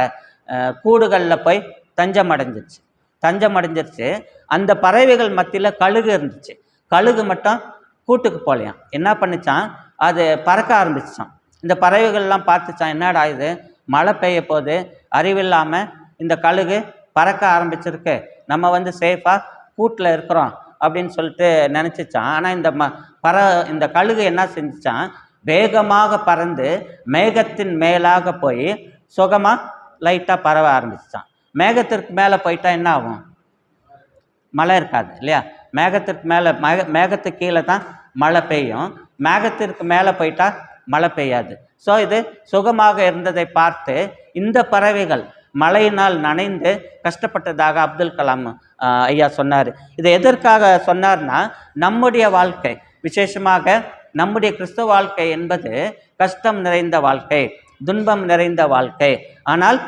கூடுகளில் போய் தஞ்சம் அடைஞ்சிருச்சு. அந்த பறவைகள் மத்தியில் கழுகு இருந்துச்சு. கழுகு மட்டும் கூட்டுக்கு போகலையாம். என்ன பண்ணிச்சான், அது பறக்க ஆரம்பிச்சான். இந்த பறவைகள்லாம் பார்த்துச்சான், என்னடா இது மழை பெய்ய போது, அறிவில்லாமல் இந்த கழுகு பறக்க ஆரம்பிச்சிருக்கு, நம்ம சேஃபாக கூட்டில் இருக்கிறோம் அப்படின்னு சொல்லிட்டு நினச்சிச்சான். ஆனால் இந்த கழுகு என்ன செஞ்சிச்சான், வேகமாக பறந்து மேகத்தின் மேலாக போய் சுகமாக லைட்டாக பரவ ஆரம்பிச்சிச்சான். மேகத்திற்கு மேலே போயிட்டா என்ன ஆகும், மழை இருக்காது இல்லையா. மேகத்திற்கு மேலே மேகத்துக்கு கீழே தான் மழை பெய்யும், மேகத்திற்கு மேலே போயிட்டா மழை பெய்யாது. ஸோ இது சுகமாக இருந்ததை பார்த்து இந்த பறவைகள் மழையினால் நனைந்து கஷ்டப்பட்டதாக அப்துல் கலாம் ஐயா சொன்னார். இதை எதற்காக சொன்னார்னா, நம்முடைய வாழ்க்கை, விசேஷமாக நம்முடைய கிறிஸ்தவ வாழ்க்கை என்பது கஷ்டம் நிறைந்த வாழ்க்கை, துன்பம் நிறைந்த வாழ்க்கை. ஆனால்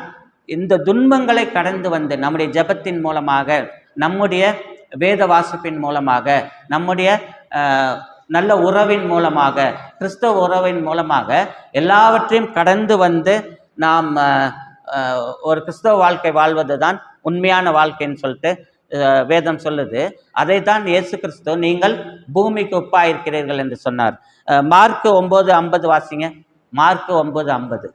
இந்த துன்பங்களை கடந்து வந்து நம்முடைய ஜெபத்தின் மூலமாக, நம்முடைய வேத வாசிப்பின் மூலமாக, நம்முடைய நல்ல உறவின் மூலமாக, கிறிஸ்தவ உறவின் மூலமாக எல்லாவற்றையும் கடந்து வந்து நாம் ஒரு கிறிஸ்தவ வாழ்க்கை வாழ்வது தான் உண்மையான வாழ்க்கைன்னு சொல்லிட்டு வேதம் சொல்லுது. அதை தான் இயேசு கிறிஸ்து நீங்கள் பூமிக்கு உப்பாயிருக்கிறீர்கள் என்று சொன்னார். மார்க்கு 9:50 வாசிங்க. மார்க்கு 9:50.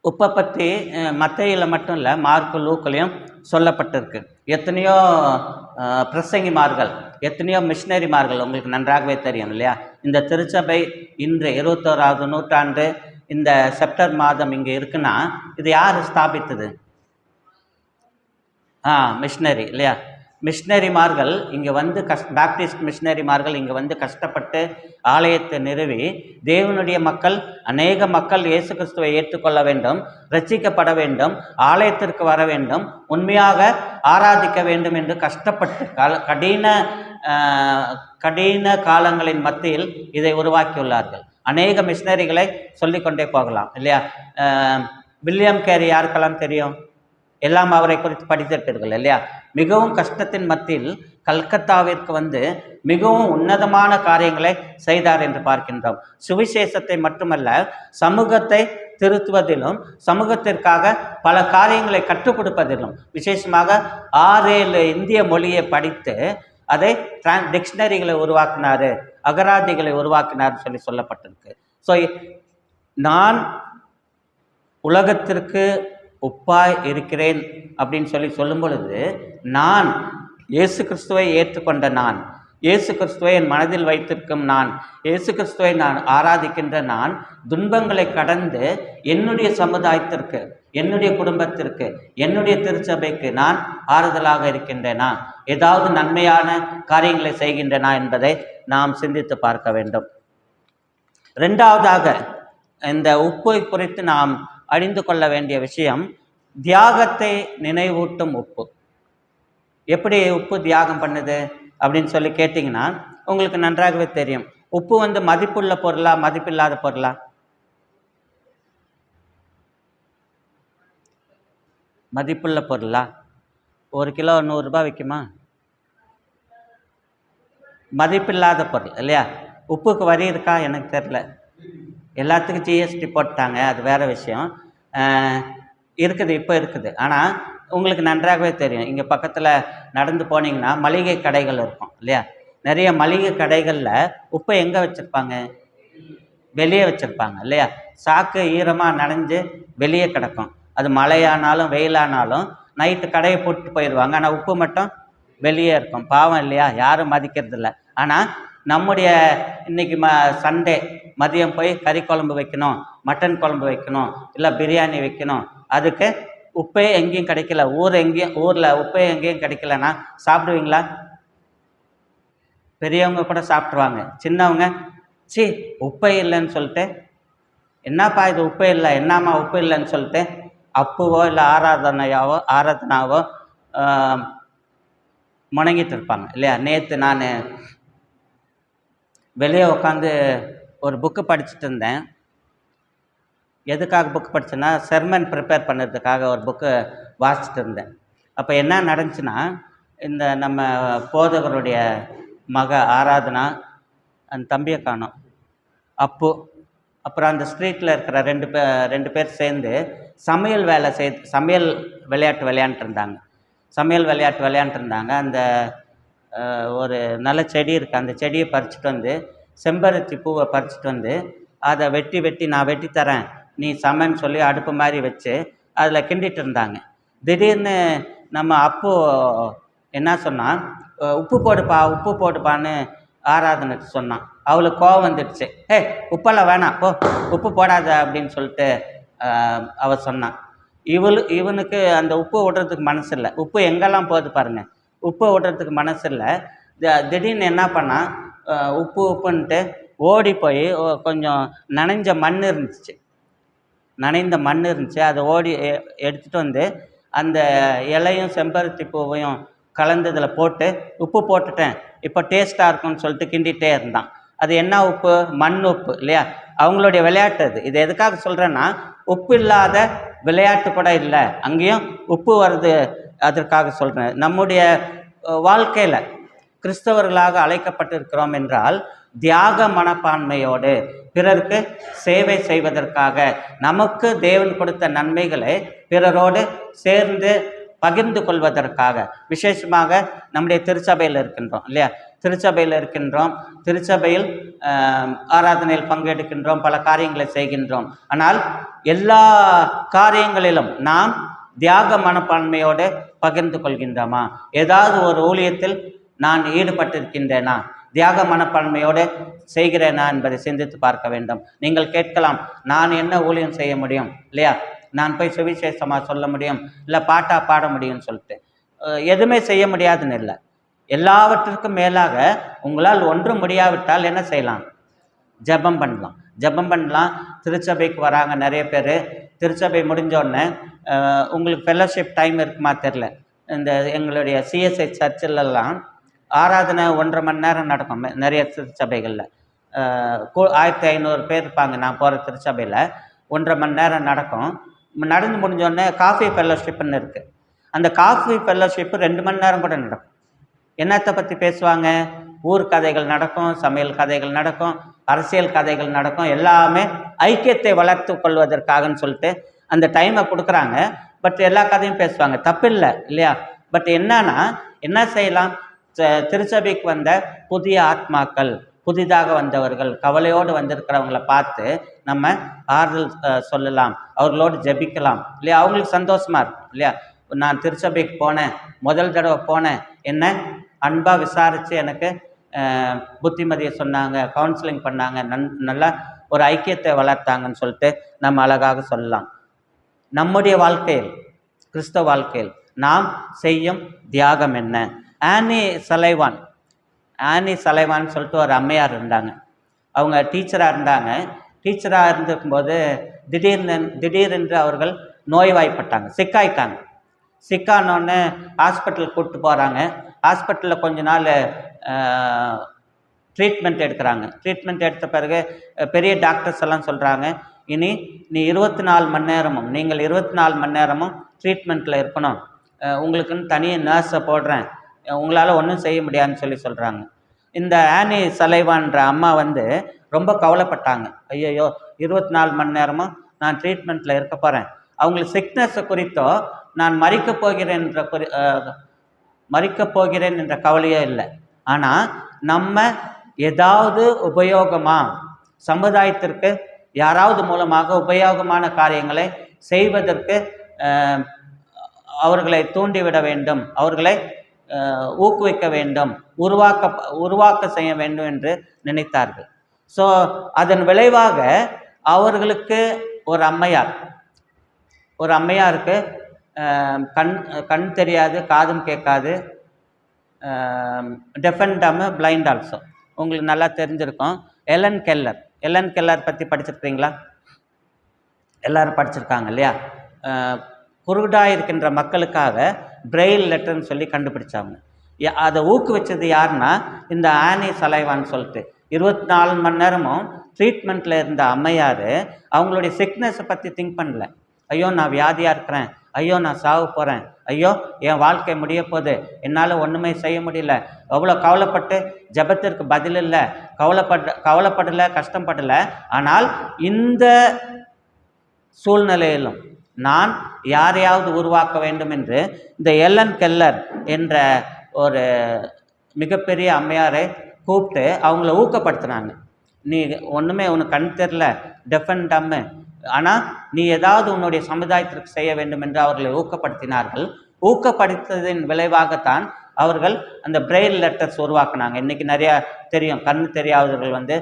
உப்பை பற்றி மத்தேயுவில் மட்டும் இல்லை, மார்க்கு லூக்கிலையும் சொல்லப்பட்டிருக்கு. எத்தனையோ பிரசங்கிமார்கள், எத்தனையோ மிஷினரிமார்கள் உங்களுக்கு நன்றாகவே தெரியும் இல்லையா. இந்த திருச்சபை இன்று 21ஆவது நூற்றாண்டு இந்த செப்டம்பர் மாதம் இங்கே இருக்குன்னா இது யார் ஸ்தாபித்தது? மிஷினரி இல்லையா. மிஷினரிமார்கள் இங்கே பாப்டிஸ்ட் மிஷினரிமார்கள் இங்கே கஷ்டப்பட்டு ஆலயத்தை நிறுவி தேவனுடைய மக்கள், அநேக மக்கள் இயேசு கிறிஸ்துவை ஏற்றுக்கொள்ள வேண்டும், ரட்சிக்கப்பட வேண்டும், ஆலயத்திற்கு வர வேண்டும், உண்மையாக ஆராதிக்க வேண்டும் என்று கஷ்டப்பட்டு கடின காலங்களின் மத்தியில் இதை உருவாக்கியுள்ளார்கள். அநேக மிஷினரிகளை சொல்லிக்கொண்டே போகலாம் இல்லையா. வில்லியம் கேரி யாருக்கெல்லாம் தெரியும்? எல்லாம் அவரை குறித்து படித்திருப்பீர்கள் இல்லையா. மிகவும் கஷ்டத்தின் மத்தியில் கல்கத்தாவிற்கு மிகவும் உன்னதமான காரியங்களை செய்தார் என்று பார்க்கின்றோம். சுவிசேஷத்தை மட்டுமல்ல, சமூகத்தை திருத்துவதிலும், சமூகத்திற்காக பல காரியங்களை கற்றுக் கொடுப்பதிலும், விசேஷமாக 6-7 இந்திய மொழியை படித்து அதை டிக்ஷனரிகளை உருவாக்கினார், அகராதிகளை உருவாக்கினார் சொல்லப்பட்டிருக்கு. ஸோ நான் உலகத்திற்கு உப்பாய் இருக்கிறேன் அப்படின்னு சொல்லும் பொழுது, நான் இயேசு கிறிஸ்துவை ஏற்றுக்கொண்ட நான், இயேசு கிறிஸ்துவை என் மனதில் வைத்திருக்கும் நான், இயேசு கிறிஸ்துவை நான் ஆராதிக்கின்ற நான், துன்பங்களை கடந்து என்னுடைய சமுதாயத்திற்கு, என்னுடைய குடும்பத்திற்கு, என்னுடைய திருச்சபைக்கு நான் ஆறுதலாக இருக்கின்றேனா, ஏதாவது நன்மையான காரியங்களை செய்கின்றனா என்பதை நாம் சிந்தித்து பார்க்க வேண்டும். ரெண்டாவதாக, இந்த உப்பை குறித்து நாம் அறிந்து கொள்ள வேண்டிய விஷயம், தியாகத்தை நினைவூட்டும் உப்பு. எப்படி உப்பு தியாகம் பண்ணுது அப்படின்னு கேட்டிங்கன்னா உங்களுக்கு நன்றாகவே தெரியும். உப்பு மதிப்புள்ள பொருளா மதிப்பில்லாத பொருளா? மதிப்புள்ள பொருளா? 1 கிலோ 100 ரூபாய் விற்குமா? மதிப்பில்லாத பொருள் இல்லையா. உப்புக்கு வரி இருக்கா? எனக்கு தெரியல. எல்லாத்துக்கும் ஜிஎஸ்டி போட்டாங்க, அது வேறு விஷயம். இருக்குது, இப்போ இருக்குது. ஆனால் உங்களுக்கு நன்றாகவே தெரியும், இங்கே பக்கத்தில் நடந்து போனீங்கன்னா மளிகை கடைகள் இருக்கும் இல்லையா. நிறைய மளிகை கடைகளில் உப்பை எங்கே வச்சுருப்பாங்க? வெளியே வச்சுருப்பாங்க இல்லையா. சாக்கு ஈரமாக நனைஞ்சு வெளியே கிடக்கும். அது மழையானாலும் வெயிலானாலும் நைட்டு கடையை போட்டு போயிடுவாங்க. ஆனால் உப்பு மட்டும் வெளியே இருக்கும். பாவம் இல்லையா, யாரும் மதிக்கிறதில்ல. ஆனால் நம்முடைய இன்னைக்கு சண்டே மதியம் போய் கறி குழம்பு வைக்கணும், மட்டன் குழம்பு வைக்கணும், இல்லை பிரியாணி வைக்கணும், அதுக்கு உப்பே எங்கேயும் கிடைக்கல, ஊரில் உப்பே எங்கேயும் கிடைக்கலன்னா சாப்பிடுவீங்களா? பெரியவங்க கூட சாப்பிட்ருவாங்க, சின்னவங்க சி உப்பே இல்லைன்னு சொல்லிட்டு, என்னப்பா இது உப்பே இல்லை, என்னம்மா உப்பு இல்லைன்னு சொல்லிட்டு அப்புவோ இல்லை ஆராதனாவோ முணங்கிட்டு இருப்பாங்க இல்லையா. நேற்று நான் வெளியே உட்காந்து ஒரு புக்கு படிச்சுட்டு இருந்தேன். எதுக்காக புக்கு படித்தேன்னா, செர்மன் ப்ரிப்பேர் பண்ணுறதுக்காக ஒரு புக்கு வாசிச்சுட்டு இருந்தேன். அப்போ என்ன நடந்துச்சுன்னா, இந்த நம்ம போதகருடைய மக ஆராதனா, அந்த தம்பியை காணோம், அப்புறம் அந்த ஸ்ட்ரீட்டில் இருக்கிற ரெண்டு பேர் சேர்ந்து சமையல் விளையாட்டு விளையாண்டுருந்தாங்க. அந்த ஒரு நல்ல செடி இருக்குது, அந்த செடியை பறிச்சுட்டு வந்து, செம்பருத்தி பூவை பறிச்சுட்டு வந்து அதை வெட்டி நான் வெட்டி தரேன் நீ சமைன்னு சொல்லி அடுப்பு மாதிரி வச்சு அதில் கிண்டிட்டு இருந்தாங்க. திடீர்னு நம்ம அப்பு என்ன சொன்னான், உப்பு போடுப்பான்னு ஆராதனைக்கு சொன்னான். அவளுக்கு கோவம் வந்துடுச்சு. உப்பெல்லாம் வேணாம், உப்பு போடாத அப்படின்னு சொல்லிட்டு அவள் சொன்னான். இவனுக்கு அந்த உப்பு விடுறதுக்கு மனசு இல்லை. உப்பு எங்கெல்லாம் போகுது பாருங்க, உப்பு விடுறதுக்கு மனசு இல்லை. திடீர்னு என்ன பண்ணால், உப்புன்ட்டு ஓடி போய் கொஞ்சம் நனைஞ்ச மண் இருந்துச்சு, அதை ஓடி எடுத்துகிட்டு வந்து அந்த இலையும் செம்பருத்தி பூவையும் கலந்ததில் போட்டு உப்பு போட்டுட்டேன், இப்போ டேஸ்ட்டாக இருக்கும்னு சொல்லிட்டு கிண்டிகிட்டே இருந்தான். அது என்ன உப்பு? மண் உப்பு இல்லையா. அவங்களுடைய விளையாட்டு அது. இது எதுக்காக சொல்கிறேன்னா, உப்பு இல்லாத விளையாட்டு கூட இல்லை, அங்கேயும் உப்பு வருது, அதற்காக சொல்கிறேன். நம்முடைய வாழ்க்கையில் கிறிஸ்தவர்களாக அழைக்கப்பட்டிருக்கிறோம் என்றால், தியாக மனப்பான்மையோடு பிறருக்கு சேவை செய்வதற்காக, நமக்கு தேவன் கொடுத்த நன்மைகளை பிறரோடு சேர்ந்து பகிர்ந்து கொள்வதற்காக, விசேஷமாக நம்முடைய திருச்சபையில் இருக்கின்றோம் இல்லையா. திருச்சபையில் ஆராதனையில் பங்கெடுக்கின்றோம், பல காரியங்களை செய்கின்றோம். ஆனால் எல்லா காரியங்களிலும் நாம் தியாக மனப்பான்மையோடு பகிர்ந்து கொள்கின்றோமா? ஏதாவது ஒரு ஊழியத்தில் நான் ஈடுபட்டிருக்கின்றேனா, தியாக மனப்பான்மையோடு செய்கிறேனா என்பதை சிந்தித்து பார்க்க வேண்டும். நீங்கள் கேட்கலாம், நான் என்ன ஊழியம் செய்ய முடியும் இல்லையா, நான் போய் சுவிசேஷமாக சொல்ல முடியும், இல்லை பாட முடியும்னு சொல்லிட்டு. எதுவுமே செய்ய முடியாதுன்னு இல்லை. எல்லாவற்றிற்கும் மேலாக உங்களால் ஒன்றும் முடியாவிட்டால் என்ன செய்யலாம்? ஜெபம் பண்ணலாம். திருச்சபைக்கு வராங்க நிறைய பேர். திருச்சபை முடிஞ்சோடனே உங்களுக்கு ஃபெல்லோஷிப் டைம் இருக்குமா தெரில. இந்த எங்களுடைய சிஎஸ்ஐ சர்ச்சிலெல்லாம் ஆராதனை 1.5 மணி நேரம் நடக்கும் நிறைய திருச்சபைகளில். 1500 பேர் இருப்பாங்க. நான் போகிற திருச்சபையில் 1.5 மணி நேரம் நடக்கும். நடந்து முடிஞ்சோடனே காஃபி ஃபெல்லோஷிப்னு இருக்குது. அந்த காஃபி ஃபெல்லோஷிப்பு 2 மணி நேரம் கூட நடக்கும். என்னத்தை பற்றி பேசுவாங்க? ஊர் கதைகள் நடக்கும், சமையல் கதைகள் நடக்கும், அரசியல் கதைகள் நடக்கும். எல்லாமே ஐக்கியத்தை வளர்த்து கொள்வதற்காகன்னு சொல்லிட்டு அந்த டைமை கொடுக்குறாங்க. பட் எல்லா கதையும் பேசுவாங்க, தப்பில்லை இல்லையா. பட் என்னன்னா, என்ன செய்யலாம்? திருச்சபைக்கு வந்த புதிய ஆத்மாக்கள், புதிதாக வந்தவர்கள், கவலையோடு வந்திருக்கிறவங்களை பார்த்து நம்ம ஆறுதல் சொல்லலாம், அவர்களோடு ஜெபிக்கலாம் இல்லையா. அவங்களுக்கு சந்தோஷமாக இருக்கும் இல்லையா. நான் திருச்சபைக்கு போனேன், முதல் தடவை போனேன், என்ன அன்பாக விசாரித்து எனக்கு புத்திமதியை சொன்னாங்க, கவுன்சிலிங் பண்ணாங்க, நல்லா ஒரு ஐக்கியத்தை வளர்த்தாங்கன்னு சொல்லிட்டு நம்ம அழகாக சொல்லலாம். நம்முடைய வாழ்க்கையில், கிறிஸ்தவ வாழ்க்கையில் நாம் செய்யும் தியாகம் என்ன? ஆனி சலைவான் சொல்லிட்டு ஒரு அம்மையார் இருந்தாங்க. அவங்க டீச்சராக இருந்தாங்க. டீச்சராக இருந்திருக்கும்போது திடீரென்று அவர்கள் நோய்வாய்ப்பட்டாங்க, சிக்கானோடனே ஹாஸ்பிட்டலுக்கு கூப்பிட்டு போகிறாங்க. ஹாஸ்பிட்டலில் கொஞ்ச நாள் ட்ரீட்மெண்ட் எடுக்கிறாங்க. ட்ரீட்மெண்ட் எடுத்த பிறகு பெரிய டாக்டர்ஸ் எல்லாம் சொல்கிறாங்க, இனி நீ 24 மணி நேரமும், நீங்கள் 24 மணி நேரமும் ட்ரீட்மெண்ட்டில் இருக்கணும், உங்களுக்குன்னு தனியாக நர்ஸை போடுறேன், உங்களால் ஒன்றும் செய்ய முடியாதுன்னு சொல்கிறாங்க. இந்த ஆனி சலைவான்ற அம்மா ரொம்ப கவலைப்பட்டாங்க. ஐயோ 24 மணி நேரமும் நான் ட்ரீட்மெண்ட்டில் இருக்க போகிறேன். அவங்களுக்கு சிக்னஸை குறித்தோ நான் மறிக்கப் போகிறேன் என்ற கவலையே இல்லை. ஆனால் நம்ம ஏதாவது சமுதாயத்திற்கு யாராவது மூலமாக உபயோகமான காரியங்களை செய்வதற்கு அவர்களை தூண்டிவிட வேண்டும், அவர்களை ஊக்குவிக்க வேண்டும், உருவாக்க செய்ய வேண்டும் என்று நினைத்தார்கள். ஸோ அதன் விளைவாக அவர்களுக்கு ஒரு அம்மையாருக்கு கண் தெரியாது, காதும் கேட்காது, டெஃப் அண்ட் டம்மு, பிளைண்ட் ஆல்சோ. உங்களுக்கு நல்லா தெரிஞ்சிருக்கும். Elon Keller. எலன் கெல்லர் பற்றி படிச்சிருக்கீங்களா? எல்லாரும் படிச்சிருக்காங்க இல்லையா? குருடாக இருக்கின்ற மக்களுக்காக பிரெயில் லெட்டர்னு சொல்லி கண்டுபிடிச்சாங்க. அதை ஊக்குவிச்சது யாருன்னா இந்த ஆனி சலைவான்னு சொல்லிட்டு 24 மணி நேரமும் ட்ரீட்மெண்ட்டில் இருந்த அம்மையார் அவங்களுடைய சிக்னஸை பற்றி திங்க் பண்ணல. ஐயோ நான் வியாதியாக இருக்கிறேன், ஐயோ நான் சாவு போகிறேன், ஐயோ என் வாழ்க்கை முடிய போகுது, என்னால் ஒன்றுமே செய்ய முடியல, அவ்வளோ கவலைப்பட்டு ஜெபத்திற்கு பதில் இல்லை, கவலைப்படலை, கஷ்டப்படலை. ஆனால் இந்த சூழ்நிலையிலும் நான் யாரையாவது உருவாக்க வேண்டும் என்று இந்த எலன் கெல்லர் என்ற ஒரு மிகப்பெரிய அம்மையாரை கூப்பிட்டு அவங்கள ஊக்கப்படுத்தினாங்க. நீ ஒன்றுமே உனக்கு கண் தெரில, டெஃபன் டம்மு, ஆனால் நீ ஏதாவது உன்னுடைய சமுதாயத்திற்கு செய்ய வேண்டும் என்று அவர்களை ஊக்கப்படுத்தினார்கள். ஊக்கப்படுத்ததின் விளைவாகத்தான் அவர்கள் அந்த பிரெயில் லெட்டர்ஸ் உருவாக்குனாங்க. இன்றைக்கி நிறையா தெரியும், கண் தெரியாதவர்கள்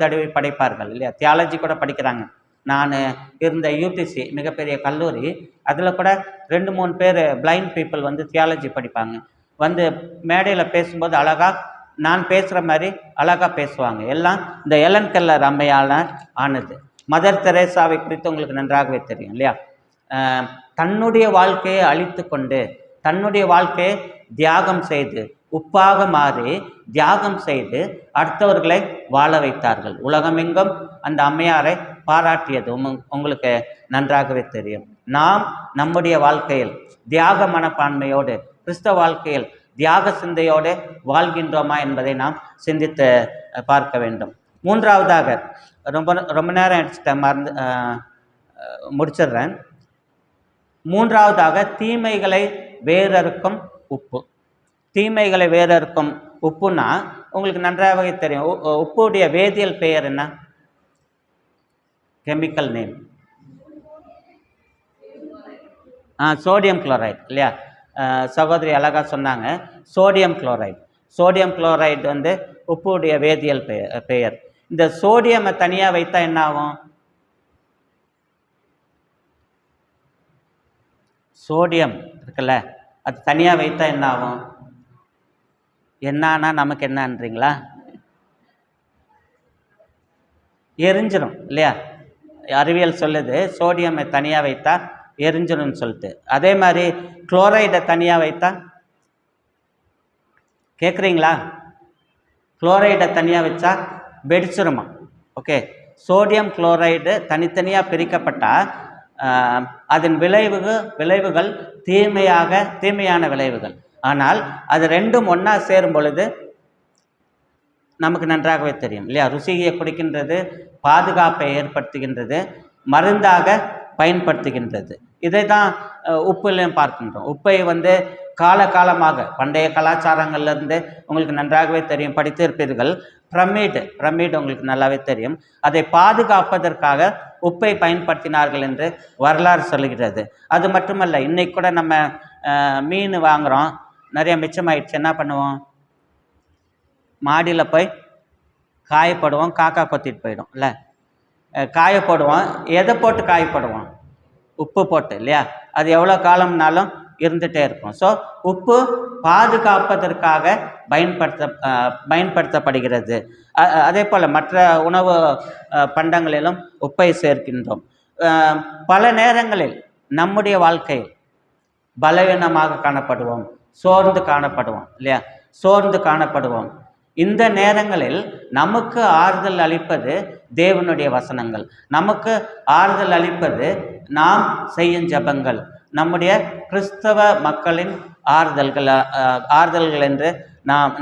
தடவி படைப்பார்கள் இல்லையா? தியாலஜி கூட படிக்கிறாங்க. நான் இருந்த யூடிசி மிகப்பெரிய கல்லூரி, அதில் கூட 2-3 பேர் பிளைண்ட் பீப்புள் தியாலஜி படிப்பாங்க. மேடையில் பேசும்போது அழகாக நான் பேசுகிற மாதிரி அழகாக பேசுவாங்க. எல்லாம் இந்த எலன் கெல்லர் அம்மையால் ஆனது. மதர் தெரேசாவை குறித்து உங்களுக்கு நன்றாகவே தெரியும் இல்லையா? தன்னுடைய வாழ்க்கையை அழித்து கொண்டு தன்னுடைய வாழ்க்கையை தியாகம் செய்து உப்பாக மாறி தியாகம் செய்து அடுத்தவர்களை வாழ வைத்தார்கள். உலகமெங்கும் அந்த அம்மையாரை பாராட்டியது உங்களுக்கு நன்றாகவே தெரியும். நாம் நம்முடைய வாழ்க்கையில் தியாக மனப்பான்மையோடு கிறிஸ்தவ வாழ்க்கையில் தியாக சிந்தையோடு வாழ்கின்றோமா என்பதை நாம் சிந்தித்து பார்க்க வேண்டும். மூன்றாவதாக, ரொம்ப நேரம் எடுத்துட்டேன், முடிச்சிடுறேன். மூன்றாவதாக, தீமைகளை வேறறுக்கும் உப்பு. தீமைகளை வேறறுக்கும் உப்புன்னா உங்களுக்கு நன்றாகவே தெரியும். உப்புடைய வேதியியல் பெயர் என்ன? கெமிக்கல் நேம் சோடியம் குளோரைடு இல்லையா? சகோதரி அழகாக சொன்னாங்க, சோடியம் குளோரைடு. சோடியம் குளோரைடு உப்புடைய வேதியியல் பெயர். இந்த சோடியமை தனியாக வைத்தா என்ன ஆகும்? சோடியம் இருக்குல்ல, அது தனியாக வைத்தா என்ன ஆகும்? என்னன்னா நமக்கு என்னன்றீங்களா? எரிஞ்சிடும் இல்லையா? அறிவியல் சொல்லுது சோடியமை தனியாக வைத்தா எரிஞ்சிடும்னு சொல்லிட்டு. அதே மாதிரி குளோரைடை தனியாக வைத்தா, கேட்குறீங்களா? குளோரைடை தனியாக வச்சா வெடிச்சிருமா? ஓகே, சோடியம் குளோரைடு தனித்தனியாக பிரிக்கப்பட்டால் அதன் விளைவுகள் தீமையான விளைவுகள். ஆனால் அது ரெண்டும் ஒன்றா சேரும் பொழுது நமக்கு நன்றாகவே தெரியும் இல்லையா? ருசியை கொடுக்கின்றது, பாதுகாப்பை ஏற்படுத்துகின்றது, மருந்தாக பயன்படுத்துகின்றது. இதை தான் உப்புலையும் பார்க்கின்றோம். உப்பை காலகாலமாக பண்டைய கலாச்சாரங்கள்லேருந்து உங்களுக்கு நன்றாகவே தெரியும், படித்திருப்பீர்கள். பிரமிட் உங்களுக்கு நல்லாவே தெரியும். அதை பாதுகாப்பதற்காக உப்பை பயன்படுத்தினார்கள் என்று வரலாறு சொல்லுகிறது. அது மட்டுமல்ல, இன்னைக்கு கூட நம்ம மீன் வாங்குகிறோம், நிறைய மிச்சமாயிடுச்சு, என்ன பண்ணுவோம்? மாடியில் போய் காயப்படுவோம், காக்கா கொத்திட்டு போயிடும் இல்லை? காயப்படுவோம். எதை போட்டு காயப்படுவோம்? உப்பு போட்டு இல்லையா? அது எவ்வளோ காலம்னாலும் இருந்துகிட்டே இருக்கும். ஸோ உப்பு பாதுகாப்பதற்காக பயன்படுத்தப்படுகிறது. அதே போல் மற்ற உணவு பண்டங்களிலும் உப்பை சேர்க்கின்றோம். பல நேரங்களில் நம்முடைய வாழ்க்கையில் பலவீனமாக காணப்படுவோம், சோர்ந்து காணப்படுவோம் இல்லையா? சோர்ந்து காணப்படுவோம். இந்த நேரங்களில் நமக்கு ஆறுதல் அளிப்பது தேவனுடைய வசனங்கள், நமக்கு ஆறுதல் அளிப்பது நாம் செய்யும் ஜெபங்கள், நம்முடைய கிறிஸ்தவ மக்களின் ஆறுதல்கள் என்று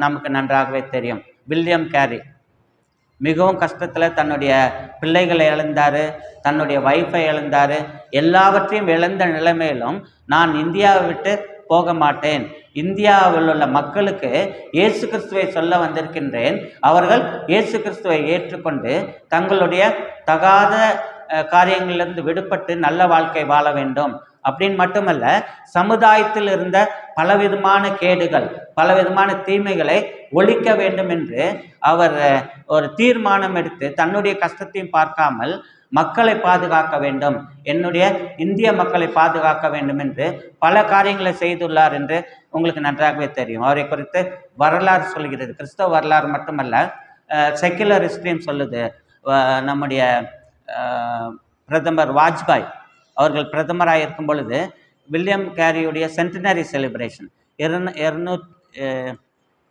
நமக்கு நன்றாகவே தெரியும். வில்லியம் கேரி மிகவும் கஷ்டத்தில் தன்னுடைய பிள்ளைகளை இழந்தார், தன்னுடைய வைஃபை இழந்தார். எல்லாவற்றையும் இழந்த நிலைமையிலும் நான் இந்தியாவை விட்டு போக மாட்டேன், இந்தியாவில் உள்ள மக்களுக்கு இயேசு கிறிஸ்துவை சொல்ல வந்திருக்கின்றேன், அவர்கள் இயேசு கிறிஸ்துவை ஏற்றுக்கொண்டு தங்களுடைய தகாத காரியங்களிலிருந்து விடுபட்டு நல்ல வாழ்க்கை வாழ வேண்டும் அப்படின்னு மட்டுமல்ல, சமுதாயத்தில் இருந்த பலவிதமான கேடுகள், பலவிதமான தீமைகளை ஒழிக்க வேண்டும் என்று அவர் ஒரு தீர்மானம் எடுத்து தன்னுடைய கஷ்டத்தையும் பார்க்காமல் மக்களை பாதுகாக்க வேண்டும், என்னுடைய இந்திய மக்களை பாதுகாக்க வேண்டும் என்று பல காரியங்களை செய்துள்ளார் என்று உங்களுக்கு நன்றாகவே தெரியும். அவரை குறித்து வரலாறு சொல்கிறது. கிறிஸ்தவ வரலாறு மட்டுமல்ல, செக்குலர் ஹிஸ்ட்ரியும் சொல்லுது. நம்முடைய பிரதமர் வாஜ்பாய் அவர்கள் பிரதமராக இருக்கும் பொழுது வில்லியம் கேரியுடைய சென்டினரி செலிப்ரேஷன்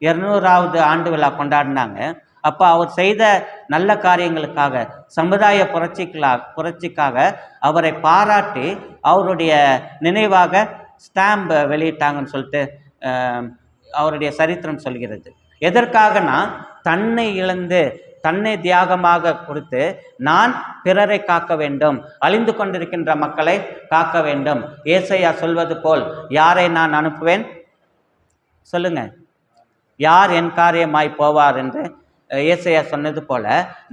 200வது ஆண்டு விழா கொண்டாடினாங்க. அப்போ அவர் செய்த நல்ல காரியங்களுக்காக, சமுதாய புரட்சிக்காக அவரை பாராட்டி அவருடைய நினைவாக ஸ்டாம்ப் வெளியிட்டாங்கன்னு சொல்லிட்டு அவருடைய சரித்திரம் சொல்கிறது. எதற்காகனா தன்னை இழந்து தன்னை தியாகமாக கொடுத்து நான் பிறரை காக்க வேண்டும், அழிந்து கொண்டிருக்கின்ற மக்களை காக்க வேண்டும். ஏசாயா சொல்வது போல் யாரை நான் அனுப்புவேன் சொல்லுங்க, யார் என் காரியமாய் போவார் என்று ஏசாயா சொன்னது போல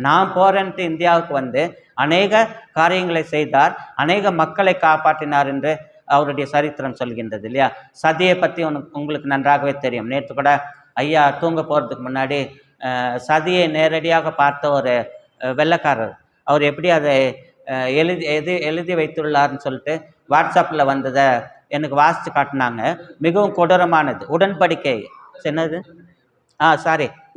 நான் போறேன்ட்டு இந்தியாவுக்கு வந்து அநேக காரியங்களை செய்தார், அநேக மக்களை காப்பாற்றினார் என்று அவருடைய சரித்திரம் சொல்கின்றது இல்லையா. சதியை பற்றி உங்களுக்கு நன்றாகவே தெரியும். நேற்று கூட ஐயா தூங்க போகிறதுக்கு முன்னாடி சதியை நேரடியாக பார்த்த ஒரு வெள்ளைக்காரர் அவர் எப்படி அதை எழுதி வைத்துள்ளார்னு சொல்லிட்டு வாட்ஸ்அப்பில் வந்ததை எனக்கு வாசித்து காட்டினாங்க. மிகவும் கொடூரமானது. உடன்படிக்கை என்னது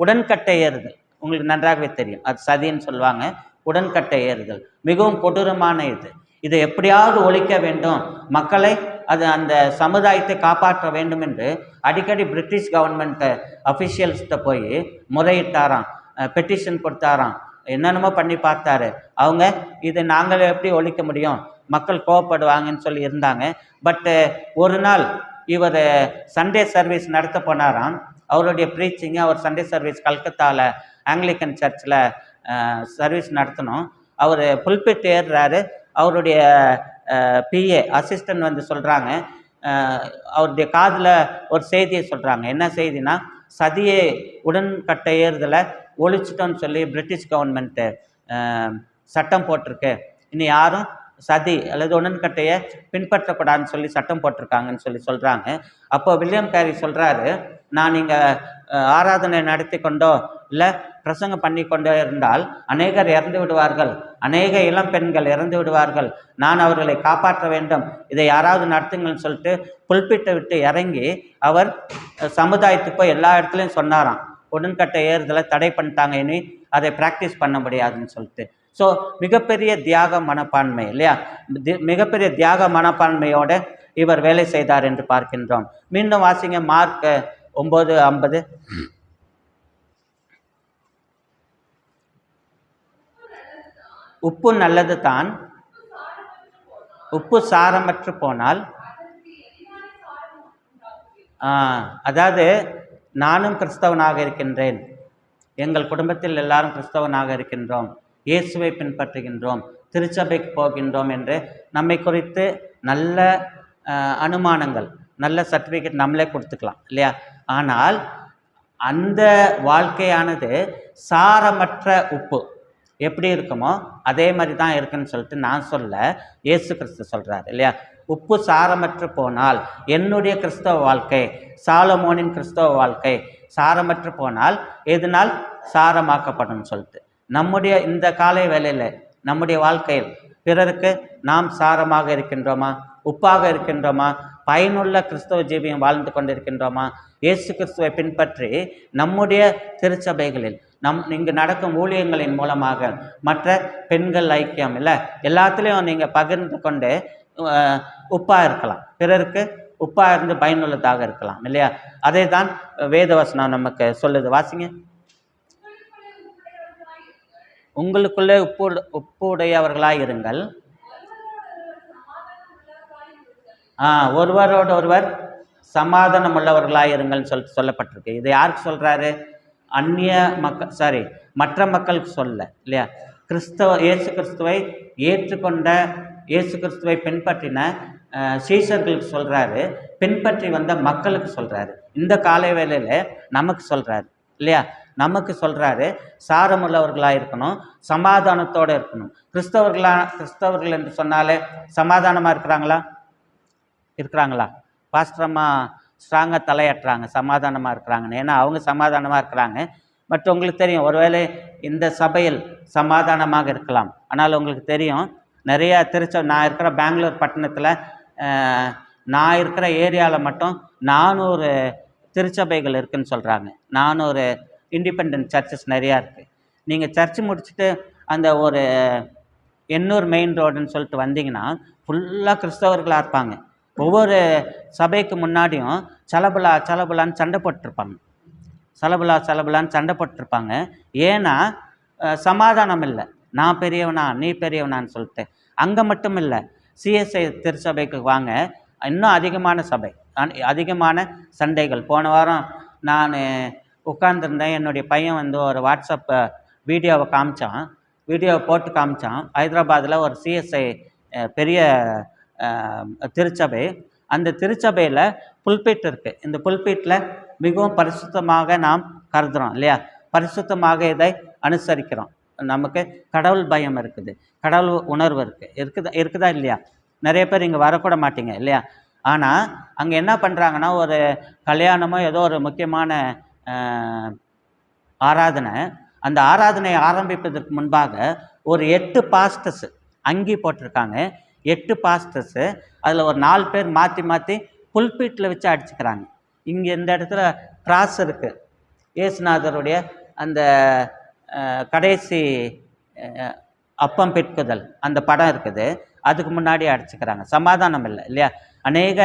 உடன்கட்டை ஏறுதல், உங்களுக்கு நன்றாகவே தெரியும். அது சதின்னு சொல்லுவாங்க. உடன்கட்டை ஏறுதல் மிகவும் கொடூரமான இதை எப்படியாவது ஒழிக்க வேண்டும், மக்களை அந்த சமுதாயத்தை காப்பாற்ற வேண்டும் என்று அடிக்கடி பிரிட்டிஷ் கவர்மெண்ட் அஃபிஷியல்ஸ்கிட்ட போய் முறையிட்டாராம், பெட்டிஷன் கொடுத்தாராம், என்னென்னமோ பண்ணி பார்த்தாரு. அவங்க இதை நாங்கள் எப்படி ஒழிக்க முடியும், மக்கள் கோவப்படுவாங்கன்னு சொல்லி இருந்தாங்க. பட்டு ஒரு நாள் இவர் சண்டே சர்வீஸ் நடத்த போனாராம். அவருடைய ப்ரீச்சிங்கு, அவர் சண்டே சர்வீஸ் கல்கத்தாவில் ஆங்கிலிக்கன் சர்ச்சில் சர்வீஸ் நடத்தணும். அவர் புல்பிட் ஏறுறாரு. அவருடைய பிஏ அசிஸ்டன்ட் வந்து சொல்கிறாங்க, அவருடைய காதில் ஒரு செய்தியை சொல்கிறாங்க. என்ன செய்தினா, சதியை உடன்கட்டை ஏறுதலை ஒழிச்சிட்டோன்னு சொல்லி பிரிட்டிஷ் கவர்மெண்ட்டு சட்டம் போட்டிருக்கு, இனி யாரும் சதி அல்லது உடன்கட்டையை பின்பற்றக்கூடாதுன்னு சொல்லி சட்டம் போட்டிருக்காங்கன்னு சொல்லி சொல்கிறாங்க. அப்போ வில்லியம் கேரி சொல்கிறாரு, நான் இங்கே ஆராதனை நடத்தி கொண்டோ இல்லை பிரசங்கம் பண்ணி கொண்டோ இருந்தால் அநேகர் இறந்து விடுவார்கள், அநேக இளம் பெண்கள் இறந்து விடுவார்கள், நான் அவர்களை காப்பாற்ற வேண்டும், இதை யாராவது நடத்துங்கள்னு சொல்லிட்டு புல்பிட்டை விட்டு இறங்கி அவர் சமுதாயத்துக்கு போய் எல்லா இடத்துலையும் சொன்னாராம், உடன்கட்டை ஏறுதலை தடை பண்ணிட்டாங்க, இனி அதை ப்ராக்டிஸ் பண்ண முடியாதுன்னு சொல்லிட்டு. ஸோ மிகப்பெரிய தியாக மனப்பான்மை இல்லையா, மிகப்பெரிய தியாக மனப்பான்மையோடு இவர் வேலை செய்தார் என்று பார்க்கின்றோம். மீண்டும் வாசிங்க மார்க் 9:50. உப்பு நல்லது தான், உப்பு சாரமற்று போனால், அதாவது நானும் கிறிஸ்தவனாக இருக்கின்றேன், எங்கள் குடும்பத்தில் எல்லாரும் கிறிஸ்தவனாக இருக்கின்றோம், இயேசுவை பின்பற்றுகின்றோம், திருச்சபைக்கு போகின்றோம் என்று நம்மை குறித்து நல்ல அனுமானங்கள், நல்ல சர்டிஃபிகேட் நம்மளே கொடுத்துக்கலாம் இல்லையா. ஆனால் அந்த வாழ்க்கையானது சாரமற்ற உப்பு எப்படி இருக்குமோ அதே மாதிரி தான் இருக்குன்னு சொல்லிட்டு நான் சொல்ல, இயேசு கிறிஸ்து சொல்கிறார் இல்லையா. உப்பு சாரமற்று போனால், என்னுடைய கிறிஸ்தவ வாழ்க்கை, சாலமோனின் கிறிஸ்தவ வாழ்க்கை சாரமற்று போனால் எதனால் சாரமாக்கப்படும் சொல்லிட்டு, நம்முடைய இந்த காலை வேளையில் நம்முடைய வாழ்க்கையில் பிறருக்கு நாம் சாரமாக இருக்கின்றோமா, உப்பாக இருக்கின்றோமா, பயனுள்ள கிறிஸ்தவ ஜீவியம் வாழ்ந்து கொண்டிருக்கின்றோமா, இயேசு கிறிஸ்துவை பின்பற்றி நம்முடைய திருச்சபைகளில் இங்கு நடக்கும் ஊழியங்களின் மூலமாக மற்ற பெண்கள் ஐக்கியம் இல்லை எல்லாத்துலேயும் நீங்கள் பகிர்ந்து கொண்டு உப்பாக இருக்கலாம், பிறருக்கு உப்பாக இருந்து பயனுள்ளதாக இருக்கலாம் இல்லையா. அதே தான் வேதவசனம் நமக்கு சொல்லுது. வாசிங்க. உங்களுக்குள்ளே உப்பு உடையவர்களாய் இருங்கள், ஒருவரோடு ஒருவர் சமாதானம் உள்ளவர்களாக இருங்கள்னு சொல்லப்பட்டிருக்கு. இது யாருக்கு சொல்கிறாரு? அந்நிய மக்கள் மற்ற மக்களுக்கு சொல்ல இல்லையா. இயேசு கிறிஸ்துவை ஏற்றுக்கொண்ட, இயேசு கிறிஸ்துவை பின்பற்றின சீஷர்களுக்கு சொல்கிறாரு, பின்பற்றி வந்த மக்களுக்கு சொல்கிறாரு, இந்த காலை வேளையில் நமக்கு சொல்கிறாரு இல்லையா. நமக்கு சொல்கிறாரு, சாரமுள்ளவர்களாக இருக்கணும், சமாதானத்தோடு இருக்கணும். கிறிஸ்தவர்கள் என்று சொன்னாலே சமாதானமாக இருக்கிறாங்களா? பாஸ்டரம்மா ஸ்ட்ராங்காக தலையாட்டுறாங்க சமாதானமாக இருக்கிறாங்கன்னு, ஏன்னா அவங்க சமாதானமாக இருக்கிறாங்க. பட் உங்களுக்கு தெரியும், ஒருவேளை இந்த சபையில் சமாதானமாக இருக்கலாம், ஆனால் உங்களுக்கு தெரியும் நிறையா நான் இருக்கிற பெங்களூர் பட்டணத்தில், நான் இருக்கிற ஏரியாவில் மட்டும் 400 திருச்சபைகள் இருக்குதுன்னு சொல்கிறாங்க. 400 இண்டிபெண்ட் சர்ச்சஸ் நிறையா இருக்குது. நீங்கள் சர்ச்சு முடிச்சுட்டு அந்த ஒரு எண்ணூர் மெயின் ரோடுன்னு சொல்லிட்டு வந்தீங்கன்னா ஃபுல்லாக கிறிஸ்தவர்களாக இருப்பாங்க. ஒவ்வொரு சபைக்கு முன்னாடியும் சலபுலான்னு சண்டை போட்டிருப்பாங்க. சலபுலான்னு சண்டை போட்டிருப்பாங்க. ஏன்னா சமாதானம் இல்லை. நான் பெரியவனா நீ பெரியவனான்னு சொல்லிட்டு. அங்கே மட்டும் இல்லை, சிஎஸ்ஐ திருச்சபைக்கு வாங்க, இன்னும் அதிகமான சபை, அதிகமான சண்டைகள். போன வாரம் நான் உட்கார்ந்துருந்தேன். என்னுடைய பையன் வந்து ஒரு வாட்ஸ்அப் வீடியோவை போட்டு காமிச்சான். ஹைதராபாத்தில் ஒரு சிஎஸ்ஐ பெரிய திருச்சபை. அந்த திருச்சபையில் புல்பீட் இருக்குது. இந்த புல்பீட்டில் மிகவும் பரிசுத்தமாக நாம் கருதுகிறோம் இல்லையா? பரிசுத்தமாக இதை அனுசரிக்கிறோம். நமக்கு கடவுள் பயம் இருக்குது, கடவுள் உணர்வு இருக்குதா இல்லையா? நிறைய பேர் இங்கே வரக்கூட மாட்டீங்க இல்லையா? ஆனால் அங்கே என்ன பண்ணுறாங்கன்னா, ஒரு கல்யாணமோ ஏதோ ஒரு முக்கியமான ஆராதனை, அந்த ஆராதனையை ஆரம்பிப்பதற்கு முன்பாக ஒரு 8 பாஸ்டர்ஸு அங்கி போட்டிருக்காங்க. 8 பாஸ்டர்ஸு, அதில் ஒரு 4 பேர் மாற்றி புல்பீட்டில் வச்சு அடிச்சுக்கிறாங்க. இங்கே இந்த இடத்துல கிராஸ் இருக்குது, இயேசுநாதருடைய அந்த கடைசி அப்பம் பெட்குதல் அந்த படம் இருக்குது, அதுக்கு முன்னாடி அடிச்சுக்கிறாங்க. சமாதானம் இல்லை இல்லையா? அநேக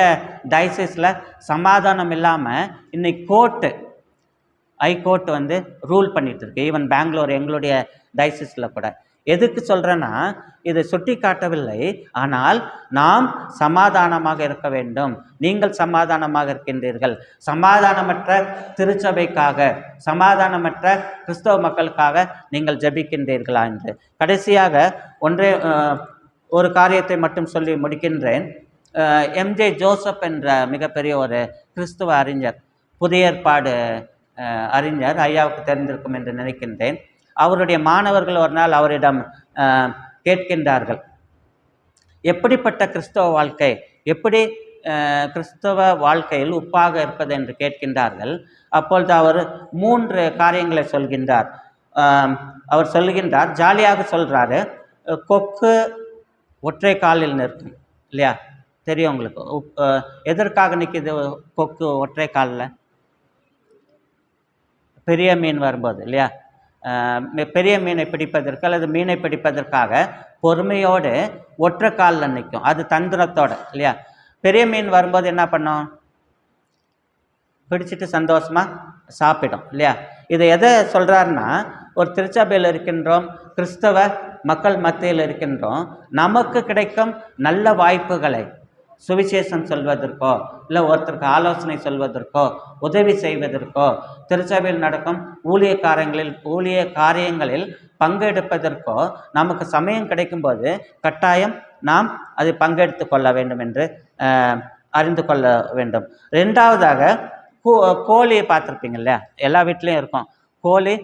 டயசிஸில் சமாதானம் இல்லாமல் இன்னைக்கு ஹைகோர்ட் வந்து ரூல் பண்ணிட்டு இருக்கு. ஈவன் பெங்களூர் எங்களுடைய டயசிஸில் கூட. எதுக்கு சொல்கிறேன்னா, இதை சுட்டி காட்டவில்லை, ஆனால் நாம் சமாதானமாக இருக்க வேண்டும். நீங்கள் சமாதானமாக இருக்கின்றீர்கள். சமாதானமற்ற திருச்சபைக்காக, சமாதானமற்ற கிறிஸ்தவ மக்களுக்காக நீங்கள் ஜெபிக்கின்றீர்களா என்று. கடைசியாக ஒரு காரியத்தை மட்டும் சொல்லி முடிக்கின்றேன். எம்ஜே ஜோசப் என்ற மிகப்பெரிய ஒரு கிறிஸ்துவ அறிஞர், புதிய ஏற்பாடு அறிஞர், ஐயாவுக்கு தெரிந்திருக்கும் என்று நினைக்கின்றேன். அவருடைய மாணவர்கள் ஒரு நாள் அவரிடம் கேட்கின்றார்கள், எப்படிப்பட்ட கிறிஸ்தவ வாழ்க்கை, எப்படி கிறிஸ்தவ வாழ்க்கையில் உப்பாக இருப்பது என்று கேட்கின்றார்கள். அப்பொழுது அவர் 3 காரியங்களை சொல்கின்றார். அவர் சொல்லுகின்றார், ஜாலியாக சொல்கிறாரு, கொக்கு ஒற்றை காலில் நிற்கும் இல்லையா? தெரியும் உங்களுக்கு. எதற்காக நிற்கிது கொக்கு ஒற்றை காலில்? பெரிய மீன் வரும்போது இல்லையா? பெரிய மீனை பிடிப்பதற்கு அல்லது மீனை பிடிப்பதற்காக பொறுமையோடு ஒற்றை காலில் நிற்கும். அது தந்திரத்தோடு இல்லையா? பெரிய மீன் வரும்போது என்ன பண்ணும்? பிடிச்சிட்டு சந்தோஷமாக சாப்பிடும் இல்லையா? இதை எதை சொல்கிறாருன்னா, ஒரு திருச்சபையில் இருக்கின்றோம், கிறிஸ்தவ மக்கள் மத்தியில் இருக்கின்றோம், நமக்கு கிடைக்கும் நல்ல வாய்ப்புகளை சுவிசேஷம் சொல்வதற்கோ, இல்லை ஒருத்தருக்கு ஆலோசனை சொல்வதற்கோ, உதவி செய்வதற்கோ, திருச்சபையில் நடக்கும் ஊழிய காரியங்களில் பங்கெடுப்பதற்கோ நமக்கு சமயம் கிடைக்கும்போது கட்டாயம் நாம் அதை பங்கெடுத்து கொள்ள வேண்டும் என்று அறிந்து கொள்ள வேண்டும். 2வதாக, கோழியை பார்த்துருப்பீங்க இல்லையா? எல்லா வீட்லேயும் இருக்கும். கோழி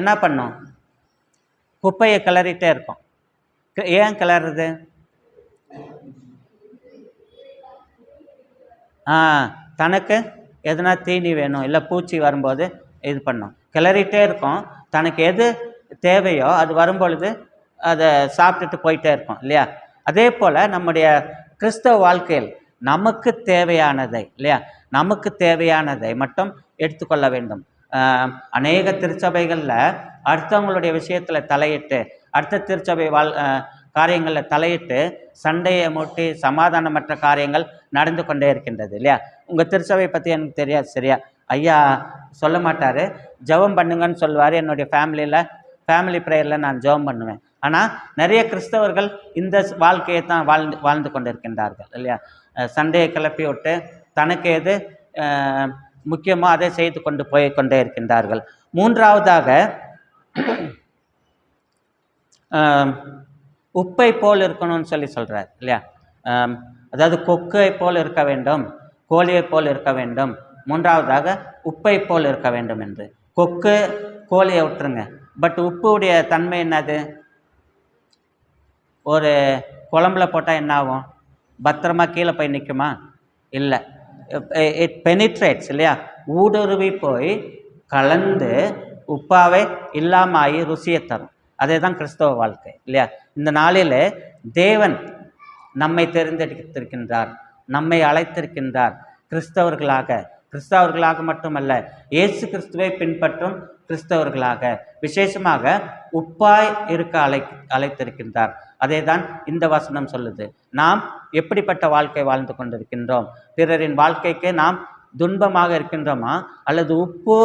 என்ன பண்ணும்? குப்பையை கிளறிட்டே இருக்கும். ஏன் கிளறுது? தனக்கு எதுனா தீனி வேணும், இல்லை பூச்சி வரும்போது இது பண்ணும், கிளறிட்டே இருக்கும். தனக்கு எது தேவையோ அது வரும்பொழுது அதை சாப்பிட்டுட்டு போயிட்டே இருக்கும் இல்லையா? அதே போல் நம்முடைய கிறிஸ்தவ வாழ்க்கையில் நமக்கு தேவையானதை இல்லையா, நமக்கு தேவையானதை மட்டும் எடுத்துக்கொள்ள வேண்டும். அநேக திருச்சபைகளில் அடுத்தவங்களுடைய விஷயத்தில் தலையிட்டு, அடுத்த திருச்சபை காரியங்களில் தலையிட்டு சண்டையை மூட்டி சமாதானமற்ற காரியங்கள் நடந்து கொண்டே இருக்கின்றது இல்லையா? உங்கள் திருச்சபை பற்றி எனக்கு தெரியாது சரியா? ஐயா சொல்ல மாட்டார், ஜெபம் பண்ணுங்கன்னு சொல்லுவார். என்னுடைய ஃபேமிலி ப்ரேயரில் நான் ஜெபம் பண்ணுவேன். ஆனால் நிறைய கிறிஸ்தவர்கள் இந்த வாழ்க்கையை தான் வாழ்ந்து கொண்டு இருக்கின்றார்கள் இல்லையா? சண்டையை கிளப்பி விட்டு தனக்கு எது முக்கியமோ அதை செய்து போய்கொண்டே இருக்கின்றார்கள். 3வதாக, உப்பை போல் இருக்கணும்னு சொல்கிறார் இல்லையா? அதாவது கொக்கை போல் இருக்க வேண்டும், கோழியை போல் இருக்க வேண்டும். 3வதாக உப்பை போல் இருக்க வேண்டும் என்று. கொக்கு கோழியை விட்டுருங்க, பட் உப்புடைய தன்மை என்னது? ஒரு குழம்புல போட்டால் என்ன ஆகும்? பத்திரமா கீழே போய் நிற்குமா? இல்லை, இட் பெனிட்ரேட்ஸ் இல்லையா? ஊடுருவி போய் கலந்து உப்பாவே இல்லாமல் ஆகி ருசியை தரும். அதே தான் கிறிஸ்தவ வாழ்க்கை இல்லையா? இந்த நாளில் தேவன் நம்மை தேர்ந்தெடுத்திருக்கின்றார், நம்மை அழைத்திருக்கின்றார். கிறிஸ்தவர்களாக மட்டுமல்ல, இயேசு கிறிஸ்துவை பின்பற்றும் கிறிஸ்தவர்களாக, விசேஷமாக உப்பாய் இருக்க அழைத்திருக்கின்றார். அதே தான் இந்த வசனம் சொல்லுது. நாம் எப்படிப்பட்ட வாழ்க்கை வாழ்ந்து கொண்டிருக்கின்றோம்? பிறரின் வாழ்க்கைக்கு நாம் துன்பமாக இருக்கின்றோமா, அல்லது உப்பு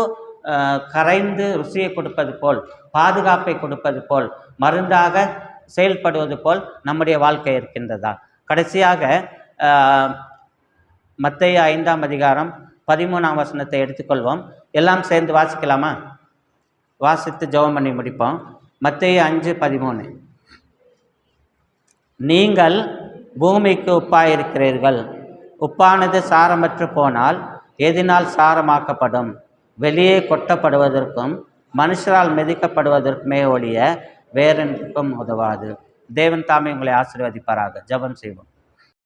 கரைந்து ருசியை கொடுப்பது போல், பாதுகாப்பை கொடுப்பது போல், மருந்தாக செயல்படுவது போல் நம்முடைய வாழ்க்கை இருக்கின்றதா? கடைசியாக மத்தேயு 5ஆம் அதிகாரம் 13ஆம் வசனத்தை எடுத்துக்கொள்வோம். எல்லாம் சேர்ந்து வாசிக்கலாமா? வாசித்து ஜெபம் பண்ணி முடிப்போம். மத்தேயு 5:13. நீங்கள் பூமிக்கு உப்பாயிருக்கிறீர்கள். உப்பானது சாரமற்று போனால் எதினால் சாரமாக்கப்படும்? வெளியே கொட்டப்படுவதற்கும் மனுஷரால் மிதிக்கப்படுவதற்குமே ஒழிய வேறென்றுக்கும் உதவாது. தேவன் தாமே உங்களை ஆசீர்வதிப்பாராக. ஜெபம் செய்வோம்.